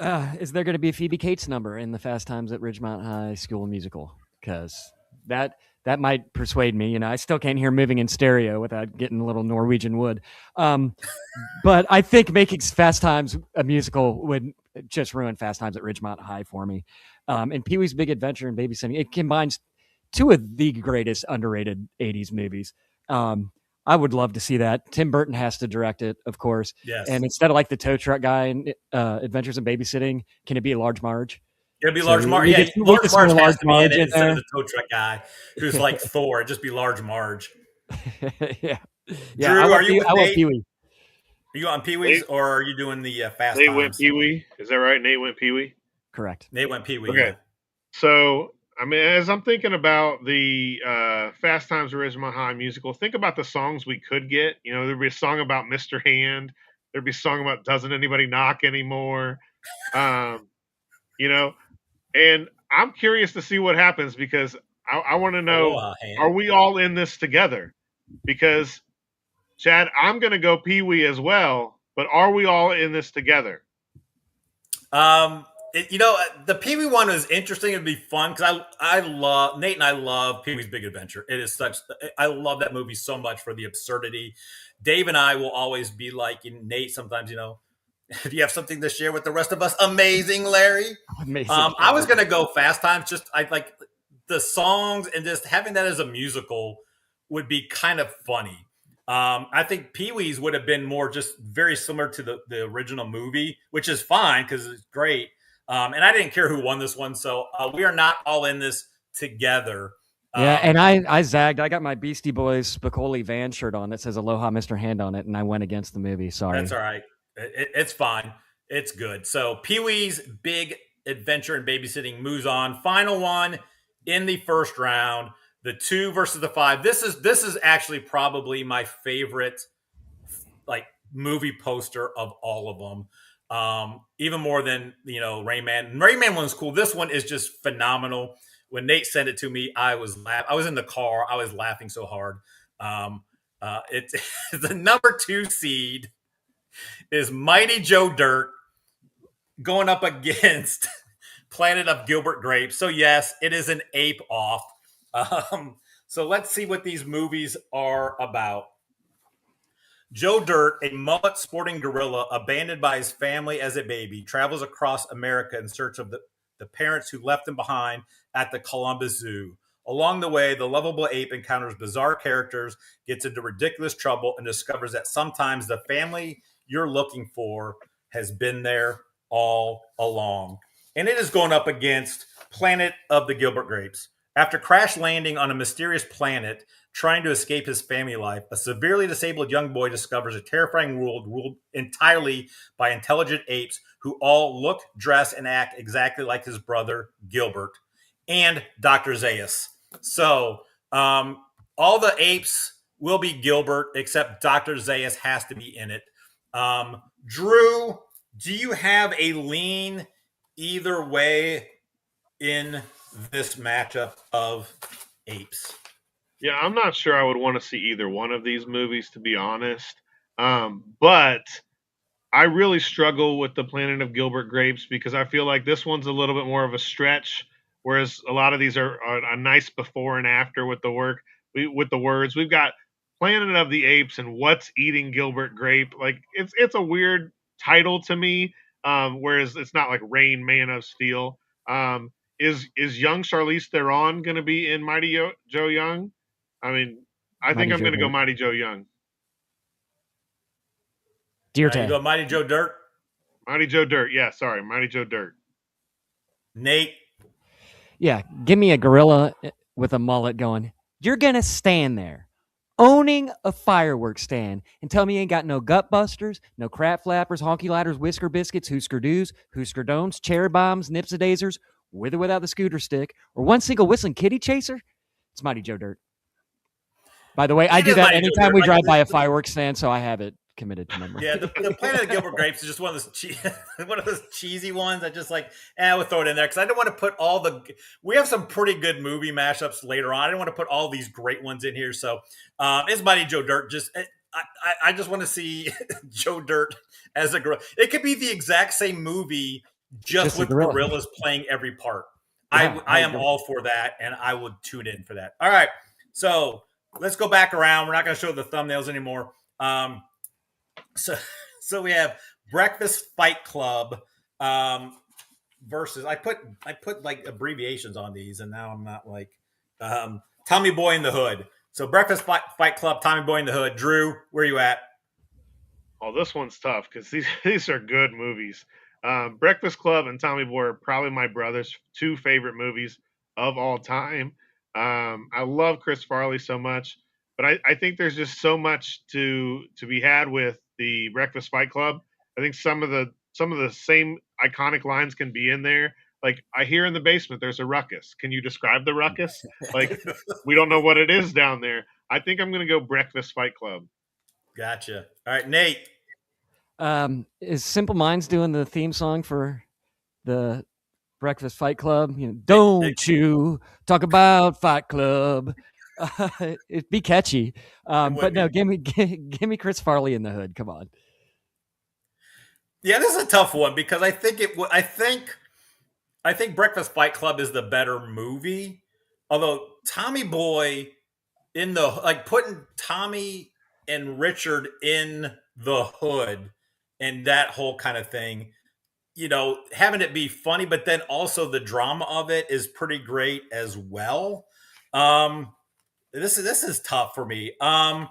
Is there going to be a Phoebe Cates number in the Fast Times at Ridgemont High School musical? Because that might persuade me. I still can't hear Moving in Stereo without getting a little Norwegian wood. But I think making Fast Times a musical would just ruin Fast Times at Ridgemont High for me. And Pee-wee's Big Adventure and Babysitting, it combines two of the greatest underrated 80s movies. I would love to see that. Tim Burton has to direct it, of course. Yes. And instead of like the tow truck guy in Adventures in Babysitting, can it be Large Marge? It'll be Large Marge. Yeah, Large Marge has to be in it instead of the tow truck guy who's like Thor. It'd just be Large Marge. Yeah. Drew, I want Pee-wee. Are you on Pee-wee's or are you doing the Fast Nate Times? went Pee-wee. Is that right? Nate went Pee-wee? Correct. Nate went Pee-wee. Okay. Yeah. So, I mean, as I'm thinking about the Fast Times at Ridgemont High musical, think about the songs we could get. There'd be a song about Mr. Hand. There'd be a song about Doesn't Anybody Knock Anymore. And I'm curious to see what happens because I want to know, are we all in this together? Because, Chad, I'm going to go Pee-wee as well, but are we all in this together? The Pee-wee one is interesting. It'd be fun because I love Nate and I love Pee-wee's Big Adventure. It is I love that movie so much for the absurdity. Dave and I will always be like, Nate, sometimes, if you have something to share with the rest of us, amazing, Larry. Amazing. I was gonna go Fast Times. I like the songs and just having that as a musical would be kind of funny. I think Pee-wee's would have been more just very similar to the original movie, which is fine because it's great. And I didn't care who won this one, so we are not all in this together. And I zagged. I got my Beastie Boys Spicoli van shirt on that says Aloha Mr. Hand on it, and I went against the movie. Sorry. That's all right. It's fine. It's good. So Pee-wee's Big Adventure in Babysitting moves on. Final one in the first round. The 2 versus the 5. This is actually probably my favorite movie poster of all of them. Even more than Rain Man. Rain Man one's cool. This one is just phenomenal. When Nate sent it to me, I was in the car. I was laughing so hard. It's the number 2 seed is Mighty Joe Dirt going up against Planet of Gilbert Grape. So yes, it is an ape off. So let's see what these movies are about. Joe Dirt, a mullet sporting gorilla abandoned by his family as a baby, travels across America in search of the parents who left him behind at the Columbus Zoo. Along the way, the lovable ape encounters bizarre characters, gets into ridiculous trouble, and discovers that sometimes the family you're looking for has been there all along. And it is going up against Planet of the Gilbert Grapes. After crash landing on a mysterious planet, trying to escape his family life, a severely disabled young boy discovers a terrifying world ruled entirely by intelligent apes who all look, dress, and act exactly like his brother, Gilbert, and Dr. Zaius. So, all the apes will be Gilbert, except Dr. Zaius has to be in it. Drew, do you have a lean either way in this matchup of apes? Yeah, I'm not sure I would want to see either one of these movies, to be honest. But I really struggle with the Planet of Gilbert Grapes because I feel like this one's a little bit more of a stretch, whereas a lot of these are a nice before and after with the words. We've got Planet of the Apes and What's Eating Gilbert Grape. Like it's a weird title to me, whereas it's not like Rain Man of Steel. Is young Charlize Theron going to be in Mighty Joe Young? I mean, I think I'm going to go Mighty Joe Young. Deer You go Mighty Joe Dirt. Mighty Joe Dirt. Yeah, sorry, Mighty Joe Dirt. Nate. Yeah, give me a gorilla with a mullet going, you're going to stand there owning a fireworks stand and tell me you ain't got no gut busters, no crap flappers, honky ladders, whisker biscuits, Husker doos, Husker don'ts, cherry bombs, nipsidazers, with or without the scooter stick, or one single whistling kitty chaser. It's Mighty Joe Dirt. By the way, I do that anytime we drive by a fireworks stand, so I have it committed to memory. Yeah, the Planet of the Gilbert Grapes is just one of those one of those cheesy ones. I just like, I would throw it in there because I don't want to put all the. We have some pretty good movie mashups later on. I didn't want to put all these great ones in here, so it's Mighty Joe Dirt. Just I just want to see Joe Dirt as a gorilla. It could be the exact same movie, just with gorillas playing every part. Yeah, I am all for that, and I would tune in for that. All right, so let's go back around. We're not going to show the thumbnails anymore. So we have Breakfast Fight Club versus I put like abbreviations on these, and now I'm not like Tommy Boy in the Hood. So Breakfast Fight Club, Tommy Boy in the Hood. Drew, where you at? Oh, this one's tough because these are good movies. Breakfast Club and Tommy Boy are probably my brother's two favorite movies of all time. I love Chris Farley so much, but I think there's just so much to be had with the Breakfast Fight Club. I think some of the same iconic lines can be in there. Like, I hear in the basement there's a ruckus. Can you describe the ruckus? Like, we don't know what it is down there. I think I'm going to go Breakfast Fight Club. Gotcha. All right, Nate. Is Simple Minds doing the theme song for the Breakfast Fight Club? You know, don't you talk about Fight Club? It'd be catchy, but no. Give me Chris Farley in the Hood. Come on. Yeah, this is a tough one because I think I think Breakfast Fight Club is the better movie. Although Tommy Boy in the like putting Tommy and Richard in the hood and that whole kind of thing, you know, having it be funny, but then also the drama of it is pretty great as well. This is tough for me. I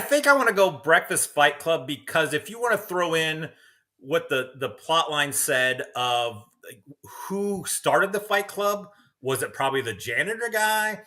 think I want to go Breakfast Fight Club because if you want to throw in what the plot line said of like, who started the Fight Club, was it probably the janitor guy?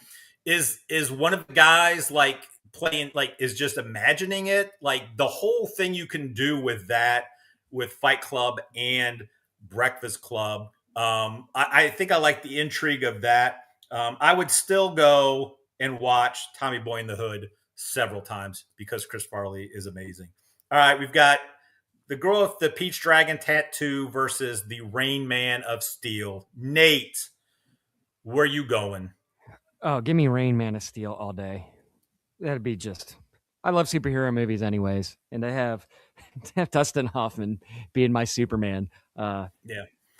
Is one of the guys like playing like is just imagining it? Like the whole thing you can do with that with Fight Club and Breakfast Club. I think I like the intrigue of that. I would still go and watch Tommy Boy in the Hood several times because Chris Farley is amazing. All right, we've got the girl with the peach dragon tattoo versus the Rain Man of Steel. Nate, where you going? Oh, give me Rain Man of Steel all day. That'd be just. I love superhero movies, anyways, and to have Dustin Hoffman being my Superman. Yeah.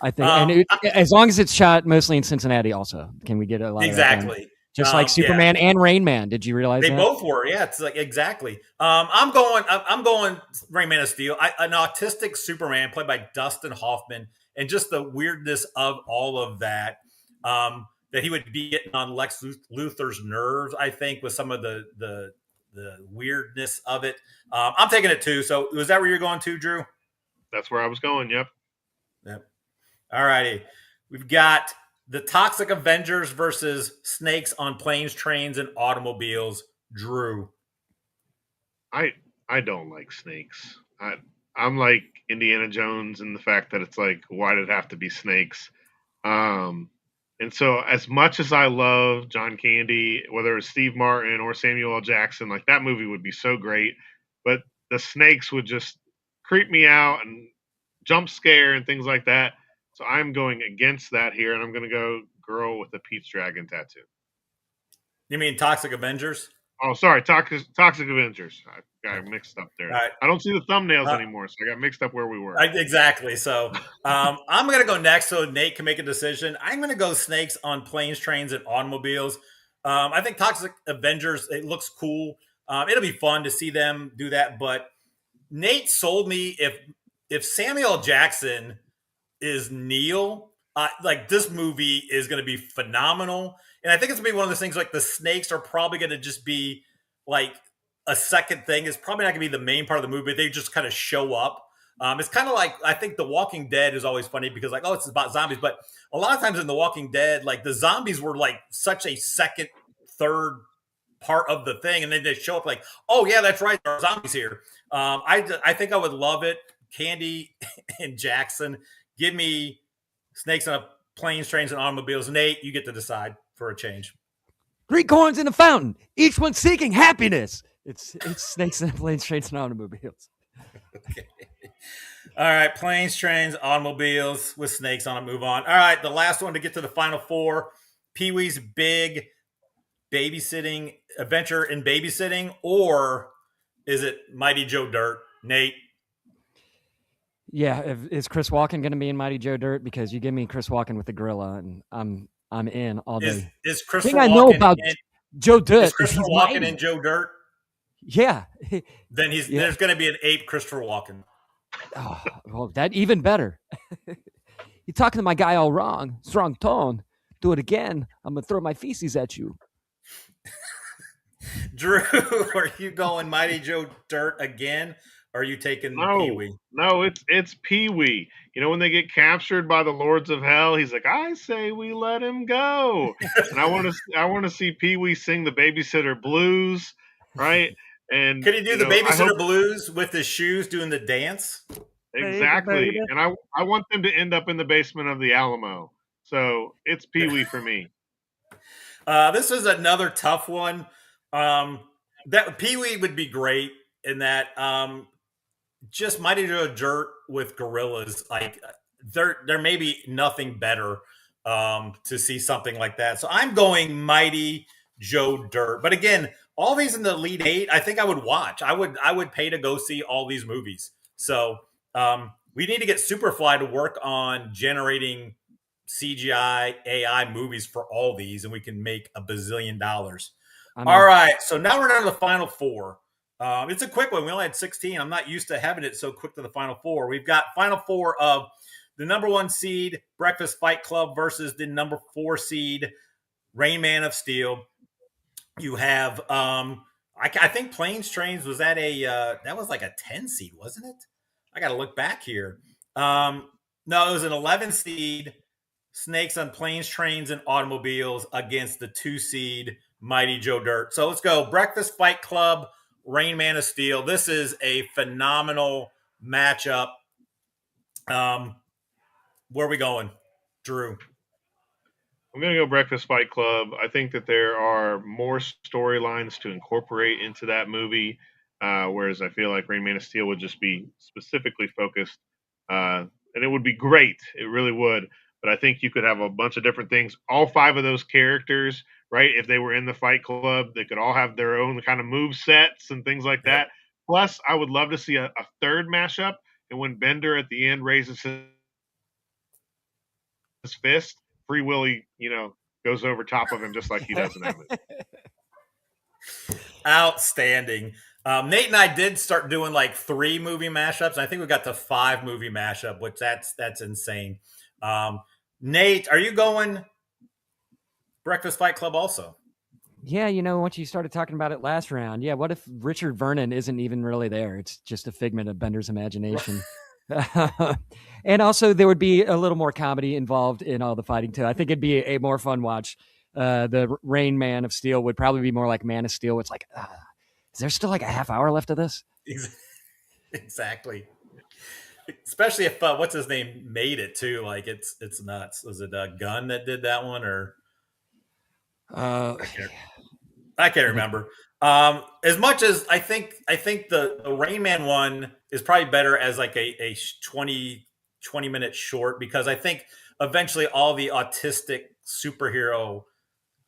I think, as long as it's shot mostly in Cincinnati, also, can we get a lot exactly of just like Superman and Rain Man? Did you realize they that? both were? Yeah, it's like exactly. I'm going Rain Man of Steel. An autistic Superman played by Dustin Hoffman, and just the weirdness of all of that. That he would be getting on Lex Luthor's nerves, I think, with some of the weirdness of it. I'm taking it too. So was that where you're going to, Drew? That's where I was going. Yep. All righty. We've got the Toxic Avengers versus Snakes on Planes, Trains, and Automobiles. Drew. I don't like snakes. I'm like Indiana Jones in the fact that it's like, why did it have to be snakes? And so as much as I love John Candy, whether it's Steve Martin or Samuel L. Jackson, like that movie would be so great, but the snakes would just creep me out and jump scare and things like that. So I'm going against that here, and I'm going to go girl with the peach dragon tattoo. You mean Toxic Avengers? Oh, sorry, Toxic Avengers. I got mixed up there. Right. I don't see the thumbnails anymore, so I got mixed up where we were. Exactly. So I'm going to go next so Nate can make a decision. I'm going to go Snakes on Planes, Trains, and Automobiles. I think Toxic Avengers, it looks cool. It'll be fun to see them do that. But Nate sold me if Samuel Jackson is Neil, like this movie is going to be phenomenal. And I think it's going to be one of those things like the snakes are probably going to just be like a second thing. It's probably not going to be the main part of the movie. They just kind of show up. It's kind of like, I think The Walking Dead is always funny because like, oh, it's about zombies. But a lot of times in The Walking Dead, like the zombies were like such a second, third part of the thing. And then they show up like, oh yeah, that's right. There are zombies here. I think I would love it. Candy and Jackson, give me Snakes on Planes, Trains, and Automobiles. Nate, you get to decide for a change. 3 coins in a fountain, each one seeking happiness. It's Snakes and Planes, Trains, and Automobiles. Okay. All right, Planes, Trains, Automobiles with snakes on it. Move on. All right, the last one to get to the final 4. Pee-wee's Big Babysitting Adventure in Babysitting, or is it Mighty Joe Dirt? Nate. Yeah, is Chris Walken going to be in Mighty Joe Dirt? Because you give me Chris Walken with the gorilla, and I'm in all day. Is Christopher Walken? I know about Joe Dirt. Is Christopher Walken in Joe Dirt? Yeah. Then there's going to be an ape Christopher Walken. Oh, well, that even better. You're talking to my guy all wrong. Strong tone. Do it again. I'm going to throw my feces at you. Drew, are you going Mighty Joe Dirt again? Or are you taking Pee-wee? No, it's Pee-wee. You know, when they get captured by the Lords of Hell, he's like, I say we let him go. And I want to see Pee-wee sing the Babysitter Blues, right? And could he do the Babysitter Blues with his shoes doing the dance? Exactly. And I want them to end up in the basement of the Alamo. So it's Pee-wee for me. This is another tough one. That Pee-wee would be great in that just Mighty Joe Dirt with gorillas. Like there may be nothing better to see something like that. So I'm going Mighty Joe Dirt. But again, all these in the lead 8, I think I would watch. I would pay to go see all these movies. So we need to get Superfly to work on generating CGI AI movies for all these, and we can make $1 bazillion. All right, so now we're down to the final 4. It's a quick one. We only had 16. I'm not used to having it so quick to the final 4. We've got final 4 of the number 1 seed Breakfast Fight Club versus the number 4 seed Rain Man of Steel. You have I think Planes, Trains was at that was like a 10 seed, wasn't it? I got to look back here. No, it was an 11 seed Snakes on Planes, Trains, and Automobiles against the 2 seed Mighty Joe Dirt. So let's go. Breakfast Fight Club, Rain Man of Steel. This is a phenomenal matchup. Where are we going, Drew? I'm going to go Breakfast Fight Club. I think that there are more storylines to incorporate into that movie, whereas I feel like Rain Man of Steel would just be specifically focused, and it would be great. It really would. But I think you could have a bunch of different things. All 5 of those characters, right, if they were in the Fight Club, they could all have their own kind of move sets and things like that. Plus, I would love to see a third mashup, and when Bender at the end raises his fist, Free Willy, goes over top of him just like he does in that movie. Outstanding. Nate and I did start doing like 3 movie mashups. I think we got to 5 movie mashup, which that's insane. Nate, are you going Breakfast Fight Club also? Yeah, once you started talking about it last round, what if Richard Vernon isn't even really there? It's just a figment of Bender's imagination. And also there would be a little more comedy involved in all the fighting too. I think it'd be a more fun watch. The Rain Man of Steel would probably be more like Man of Steel. It's like, is there still like a half hour left of this? Exactly. Especially if what's his name made it too. Like it's nuts. Was it Gunn that did that one or? I can't remember. As much as I think the Rain Man one is probably better as like a 20 minute short, because I think eventually all the autistic superhero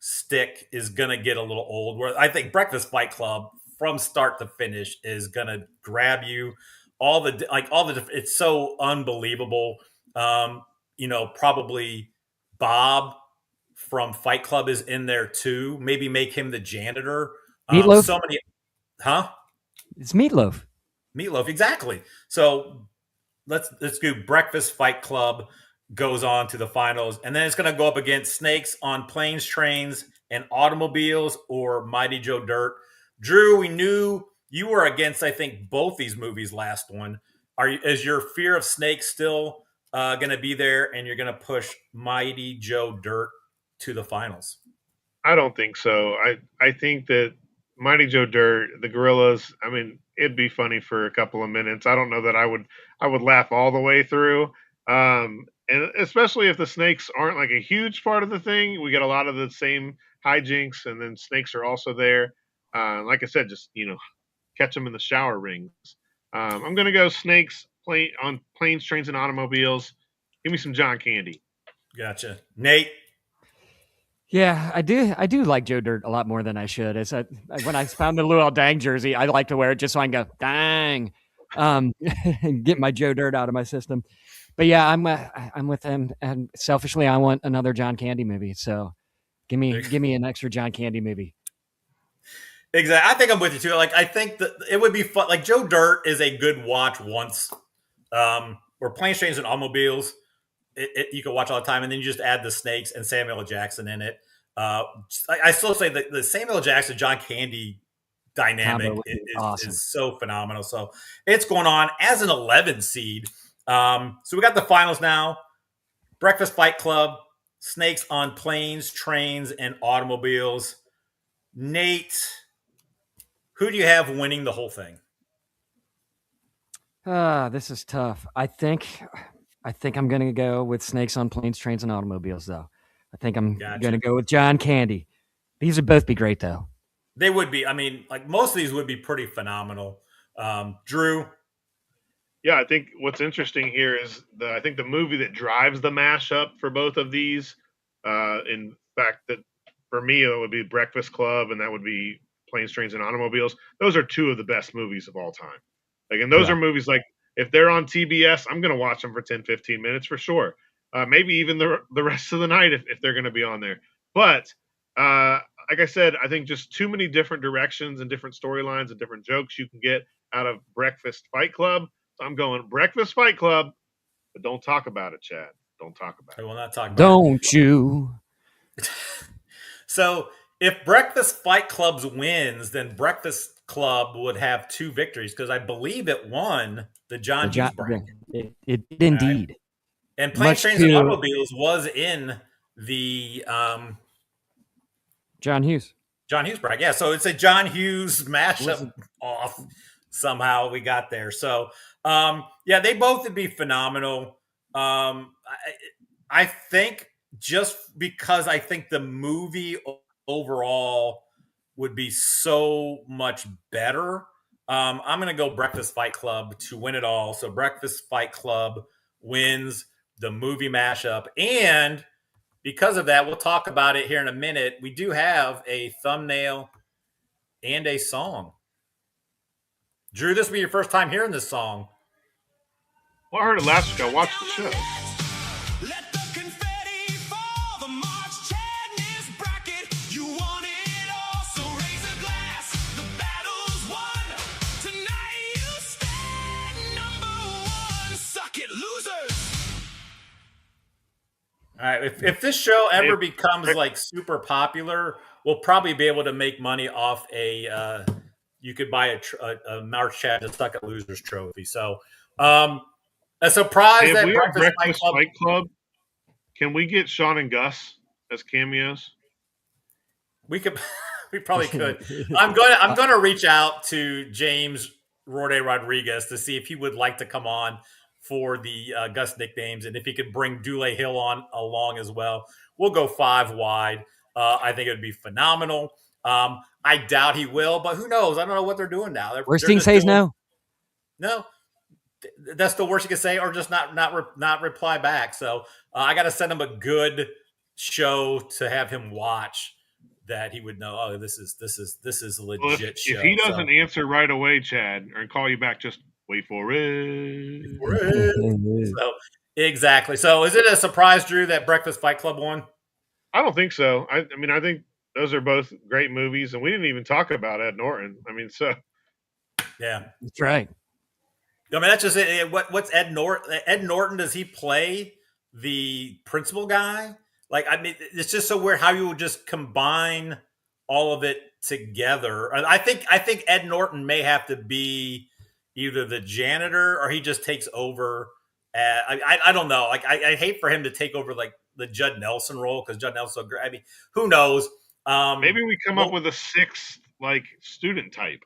stick is gonna get a little old. Where I think Breakfast Fight Club from start to finish is gonna grab you. It's so unbelievable. Probably Bob from Fight Club is in there too. Maybe make him the janitor. Meatloaf? So many, huh? It's Meatloaf. Meatloaf, exactly. So let's do Breakfast Fight Club goes on to the finals, and then it's going to go up against Snakes on Planes, Trains, and Automobiles, or Mighty Joe Dirt. Drew, we knew you were against, I think, both these movies. Last one, is your fear of snakes still going to be there, and you're going to push Mighty Joe Dirt to the finals? I don't think so. I think that Mighty Joe Dirt, the Gorillas. I mean, it'd be funny for a couple of minutes. I don't know that I would laugh all the way through. And especially if the snakes aren't like a huge part of the thing, we get a lot of the same hijinks, and then snakes are also there. Like I said, just catch them in the shower rings. I'm gonna go snakes on planes, trains, and automobiles. Give me some John Candy. Gotcha, Nate. Yeah, I do like Joe Dirt a lot more than I should. When I found the Luol Dang jersey, I like to wear it just so I can go dang, and get my Joe Dirt out of my system. But yeah, I'm with him, and selfishly, I want another John Candy movie. So give me an extra John Candy movie. Exactly. I think I'm with you too. Like, I think that it would be fun. Like, Joe Dirt is a good watch once. Or Planes, Trains, and Automobiles. You can watch all the time, and then you just add the snakes and Samuel L. Jackson in it. I still say that the Samuel L. Jackson John Candy dynamic awesome. is so phenomenal. So it's going on as an 11 seed. So we got the finals now. Breakfast Fight Club, Snakes on Planes, Trains, and Automobiles. Nate, who do you have winning the whole thing? This is tough. I think I'm going to go with Snakes on Planes, Trains, and Automobiles, though. I think I'm going to go with John Candy. These would both be great, though. They would be. I mean, like, most of these would be pretty phenomenal. Drew? Yeah, I think what's interesting here is I think the movie that drives the mashup for both of these, in fact, that for me, it would be Breakfast Club, and that would be Planes, Trains, and Automobiles. Those are two of the best movies of all time. Like, and those are movies, like, if they're on TBS, I'm going to watch them for 10, 15 minutes for sure. Maybe even the rest of the night if they're going to be on there. But like I said, I think just too many different directions and different storylines and different jokes you can get out of Breakfast Fight Club. So I'm going Breakfast Fight Club, but don't talk about it, Chad. Don't talk about it. I will not talk about Don't you? So if Breakfast Fight Club wins, then Breakfast Club would have 2 victories, because I believe it won the John Hughes bracket. It did indeed. Right. And Planes, Trains, and Automobiles was in the John Hughes bracket. Yeah, so it's a John Hughes mashup off. Somehow we got there. So yeah, they both would be phenomenal. I think just because I think the movie overall would be so much better, I'm going to go Breakfast Fight Club to win it all. So Breakfast Fight Club wins the movie mashup. And because of that, we'll talk about it here in a minute. We do have a thumbnail and a song. Drew, this will be your first time hearing this song. Well, I heard it last week. I watched the show. Let the confetti fall, the March Chadness bracket. You want it all, so raise a glass. The battle's won. Tonight you stand number 1. Suck it, losers. All right. If this show ever becomes like super popular, we'll probably be able to make money off a. You could buy a March Chadness Suck It Losers trophy. So, a surprise if that we have Breakfast Fight Club, can we get Sean and Gus as cameos? We could, we probably could. I'm going to reach out to James Rode Rodriguez to see if he would like to come on for the Gus nicknames, and if he could bring Dule Hill along as well. We'll go 5 wide. I think it would be phenomenal. I doubt he will, but who knows? I don't know what they're doing now. Worst thing says no. No, that's the worst you can say, or just not reply back. So I got to send him a good show to have him watch, that he would know. Oh, this is a legit show. If he doesn't answer right away, Chad, or call you back, just wait for it. So exactly. So is it a surprise, Drew, that Breakfast Fight Club won? I don't think so. I mean, I think those are both great movies, and we didn't even talk about Ed Norton. I mean, so yeah, that's right. I mean, that's just it. What's Ed Norton? Ed Norton, does he play the principal guy? Like, I mean, it's just so weird how you would just combine all of it together. I think Ed Norton may have to be either the janitor or he just takes over. I don't know. Like I hate for him to take over like the Judd Nelson role because Judd Nelson's so great. I mean, who knows? Maybe we come up with a sixth like student type.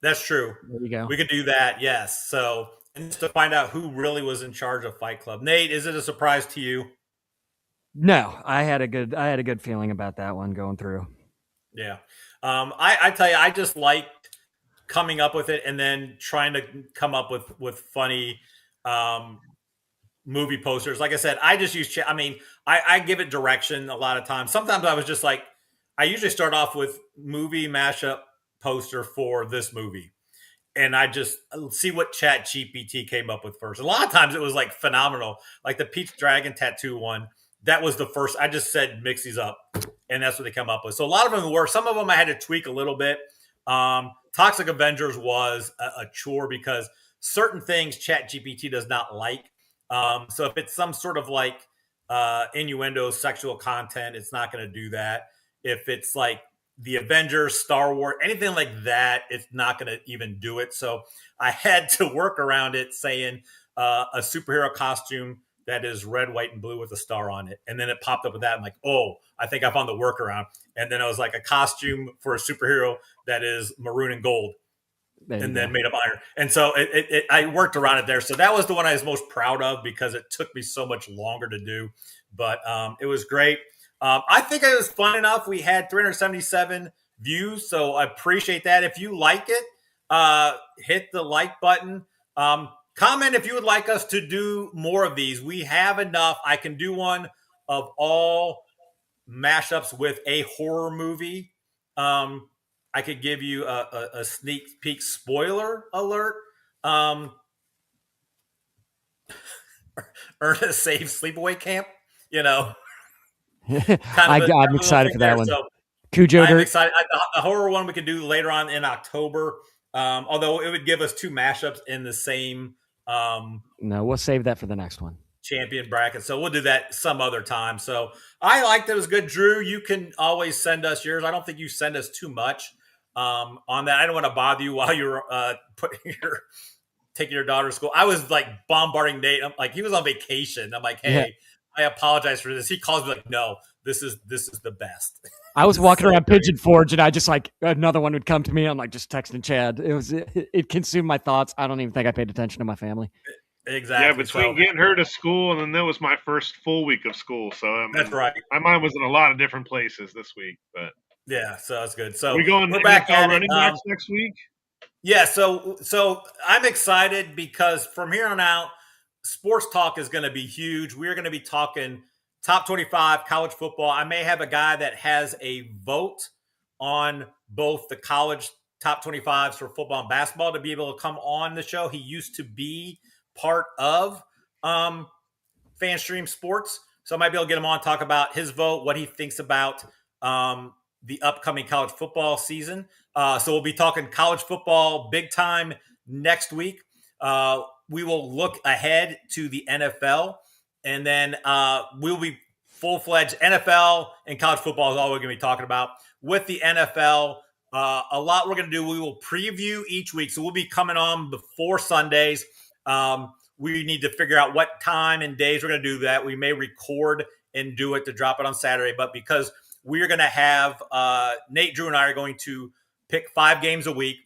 That's true. There you go. We could do that. Yes. So, and just to find out who really was in charge of Fight Club. Nate, is it a surprise to you? No, I had a good feeling about that one going through. Yeah. I tell you, I just liked coming up with it and then trying to come up with funny movie posters. Like I said, I just use I give it direction a lot of times. Sometimes I was just like, I usually start off with movie mashup poster for this movie. And I just see what Chat GPT came up with first. A lot of times it was like phenomenal. Like the Pete's Dragon tattoo one. That was the first. I just said mix these up. And that's what they come up with. So a lot of them were. Some of them I had to tweak a little bit. Toxic Avengers was a chore because certain things Chat GPT does not like. So if it's some sort of like innuendo, sexual content, it's not going to do that. If it's like the Avengers, Star Wars, anything like that, it's not going to even do it. So I had to work around it saying a superhero costume that is red, white, and blue with a star on it. And then it popped up with that. I'm like, oh, I think I found the workaround. And then I was like a costume for a superhero that is maroon and gold. And then made of iron. And so I worked around it there. So that was the one I was most proud of because it took me so much longer to do. But it was great. I think it was fun enough. We had 377 views. So I appreciate that. If you like it, hit the like button. Comment if you would like us to do more of these. We have enough. I can do one of all mashups with a horror movie. I could give you a sneak peek spoiler alert. Ernest Saves Sleepaway Camp, you know. I'm excited for that one. So Cujo I'm Dirt. excited. The horror one we could do later on in October. Although it would give us two mashups in the same No, we'll save that for the next one. champion bracket. So we'll do that some other time. So I liked it. It was good. Drew, you can always send us yours. I don't think you send us too much on that. I don't want to bother you while you're taking your daughter to school. I was like bombarding Nate. I'm like, he was on vacation. I'm like, hey, I apologize for this. He calls me like, no, this is the best. I was walking around Pigeon Forge and I just like another one would come to me. I'm like just texting Chad. It consumed my thoughts. I don't even think I paid attention to my family. Exactly. Yeah, between getting her to school and then that was my first full week of school. So that's right. My mind was in a lot of different places this week, but yeah, so that's good. So we're back at running backs next week. Yeah, so I'm excited because from here on out, sports talk is going to be huge. We're going to be talking top 25 college football. I may have a guy that has a vote on both the college top 25s for football and basketball to be able to come on the show. He used to be part of FanStream Sports, so I might be able to get him on, talk about his vote, what he thinks about the upcoming college football season. So we'll be talking college football big time next week. We will look ahead to the NFL, and then we'll be full-fledged NFL and college football is all we're going to be talking about. With the NFL, a lot we're going to do. We will preview each week. So we'll be coming on before Sundays. We need to figure out what time and days we're going to do that. We may record and do it to drop it on Saturday, but because we're going to have Nate, Drew, and I are going to pick 5 games a week.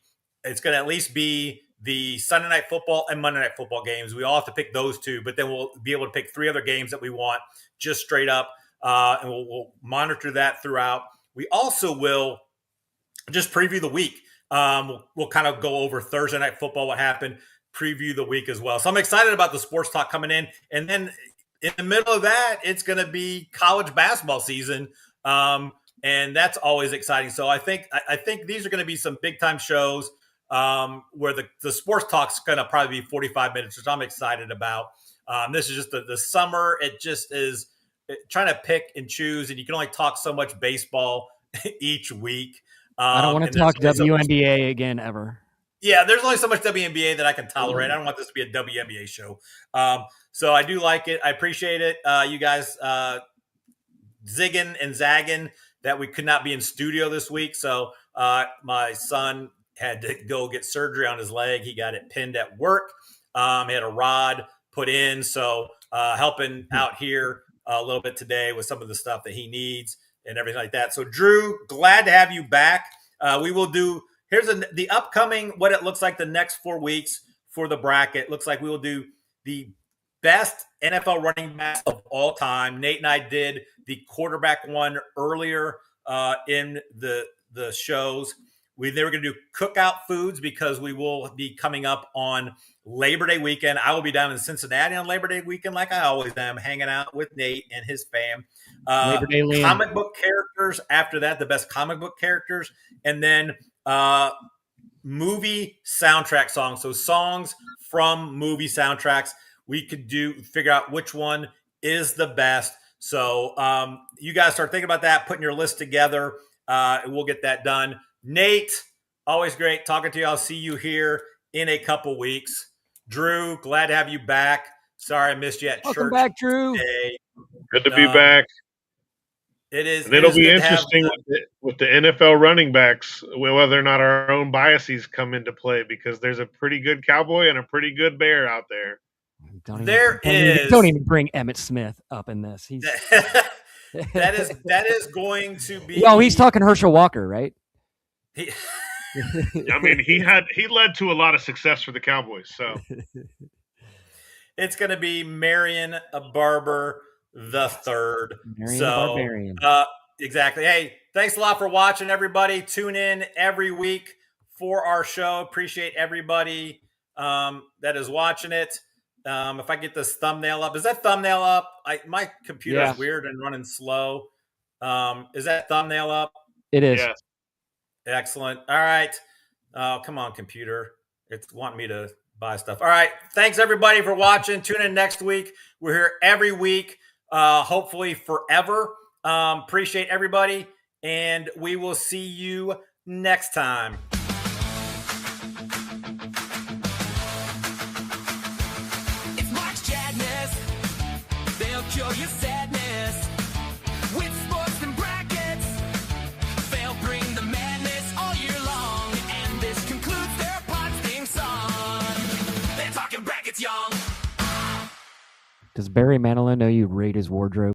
It's going to at least be the Sunday Night Football and Monday Night Football games. We all have to pick those 2, but then we'll be able to pick 3 other games that we want just straight up, and we'll monitor that throughout. We also will just preview the week. We'll kind of go over Thursday Night Football, what happened, preview the week as well. So I'm excited about the sports talk coming in. And then in the middle of that, it's going to be college basketball season. And that's always exciting. So I think these are going to be some big time shows where the sports talk's going to probably be 45 minutes, which I'm excited about. This is just the summer. It just is trying to pick and choose, and you can only talk so much baseball each week. I don't want to talk WNBA again ever. Yeah, there's only so much WNBA that I can tolerate. I don't want this to be a WNBA show. So I do like it. I appreciate it. You guys zigging and zagging that we could not be in studio this week. So my son had to go get surgery on his leg. He got it pinned at work. He had a rod put in. So helping out here a little bit today with some of the stuff that he needs and everything like that. So Drew, glad to have you back. We will do, the upcoming, what it looks like the next 4 weeks for the bracket. Looks like we will do the best NFL running backs of all time. Nate and I did the quarterback one earlier in the shows. They were going to do cookout foods because we will be coming up on Labor Day weekend. I will be down in Cincinnati on Labor Day weekend, like I always am, hanging out with Nate and his fam. Labor Day Liam. Comic book characters after that, the best comic book characters, and then movie soundtrack songs. So songs from movie soundtracks. We could figure out which one is the best. So you guys start thinking about that, putting your list together. We'll get that done. Nate, always great talking to you. I'll see you here in a couple weeks. Drew, glad to have you back. Sorry I missed you at church. Welcome back, Drew. Today. Good to be back. It is. And it'll be interesting with the NFL running backs, whether or not our own biases come into play, because there's a pretty good Cowboy and a pretty good Bear out there. Don't even bring Emmitt Smith up in this. He's that is going to be. Well, he's talking Herschel Walker, right? I mean, he led to a lot of success for the Cowboys. So it's going to be Marion Barber the third. Barbarian. Exactly. Hey, thanks a lot for watching, everybody. Tune in every week for our show. Appreciate everybody that is watching it. If I get this thumbnail up, is that thumbnail up? My computer is weird and running slow. Is that thumbnail up? It is. Yes. Excellent. All right. Come on, computer. It's wanting me to buy stuff. All right. Thanks, everybody, for watching. Tune in next week. We're here every week, hopefully forever. Appreciate everybody, and we will see you next time. It's March Chadness. They'll cure your sadness with sports and brackets. They'll bring the madness all year long, and this concludes their pod theme song. They're talking brackets, y'all. Does Barry Manilow know you rate his wardrobe?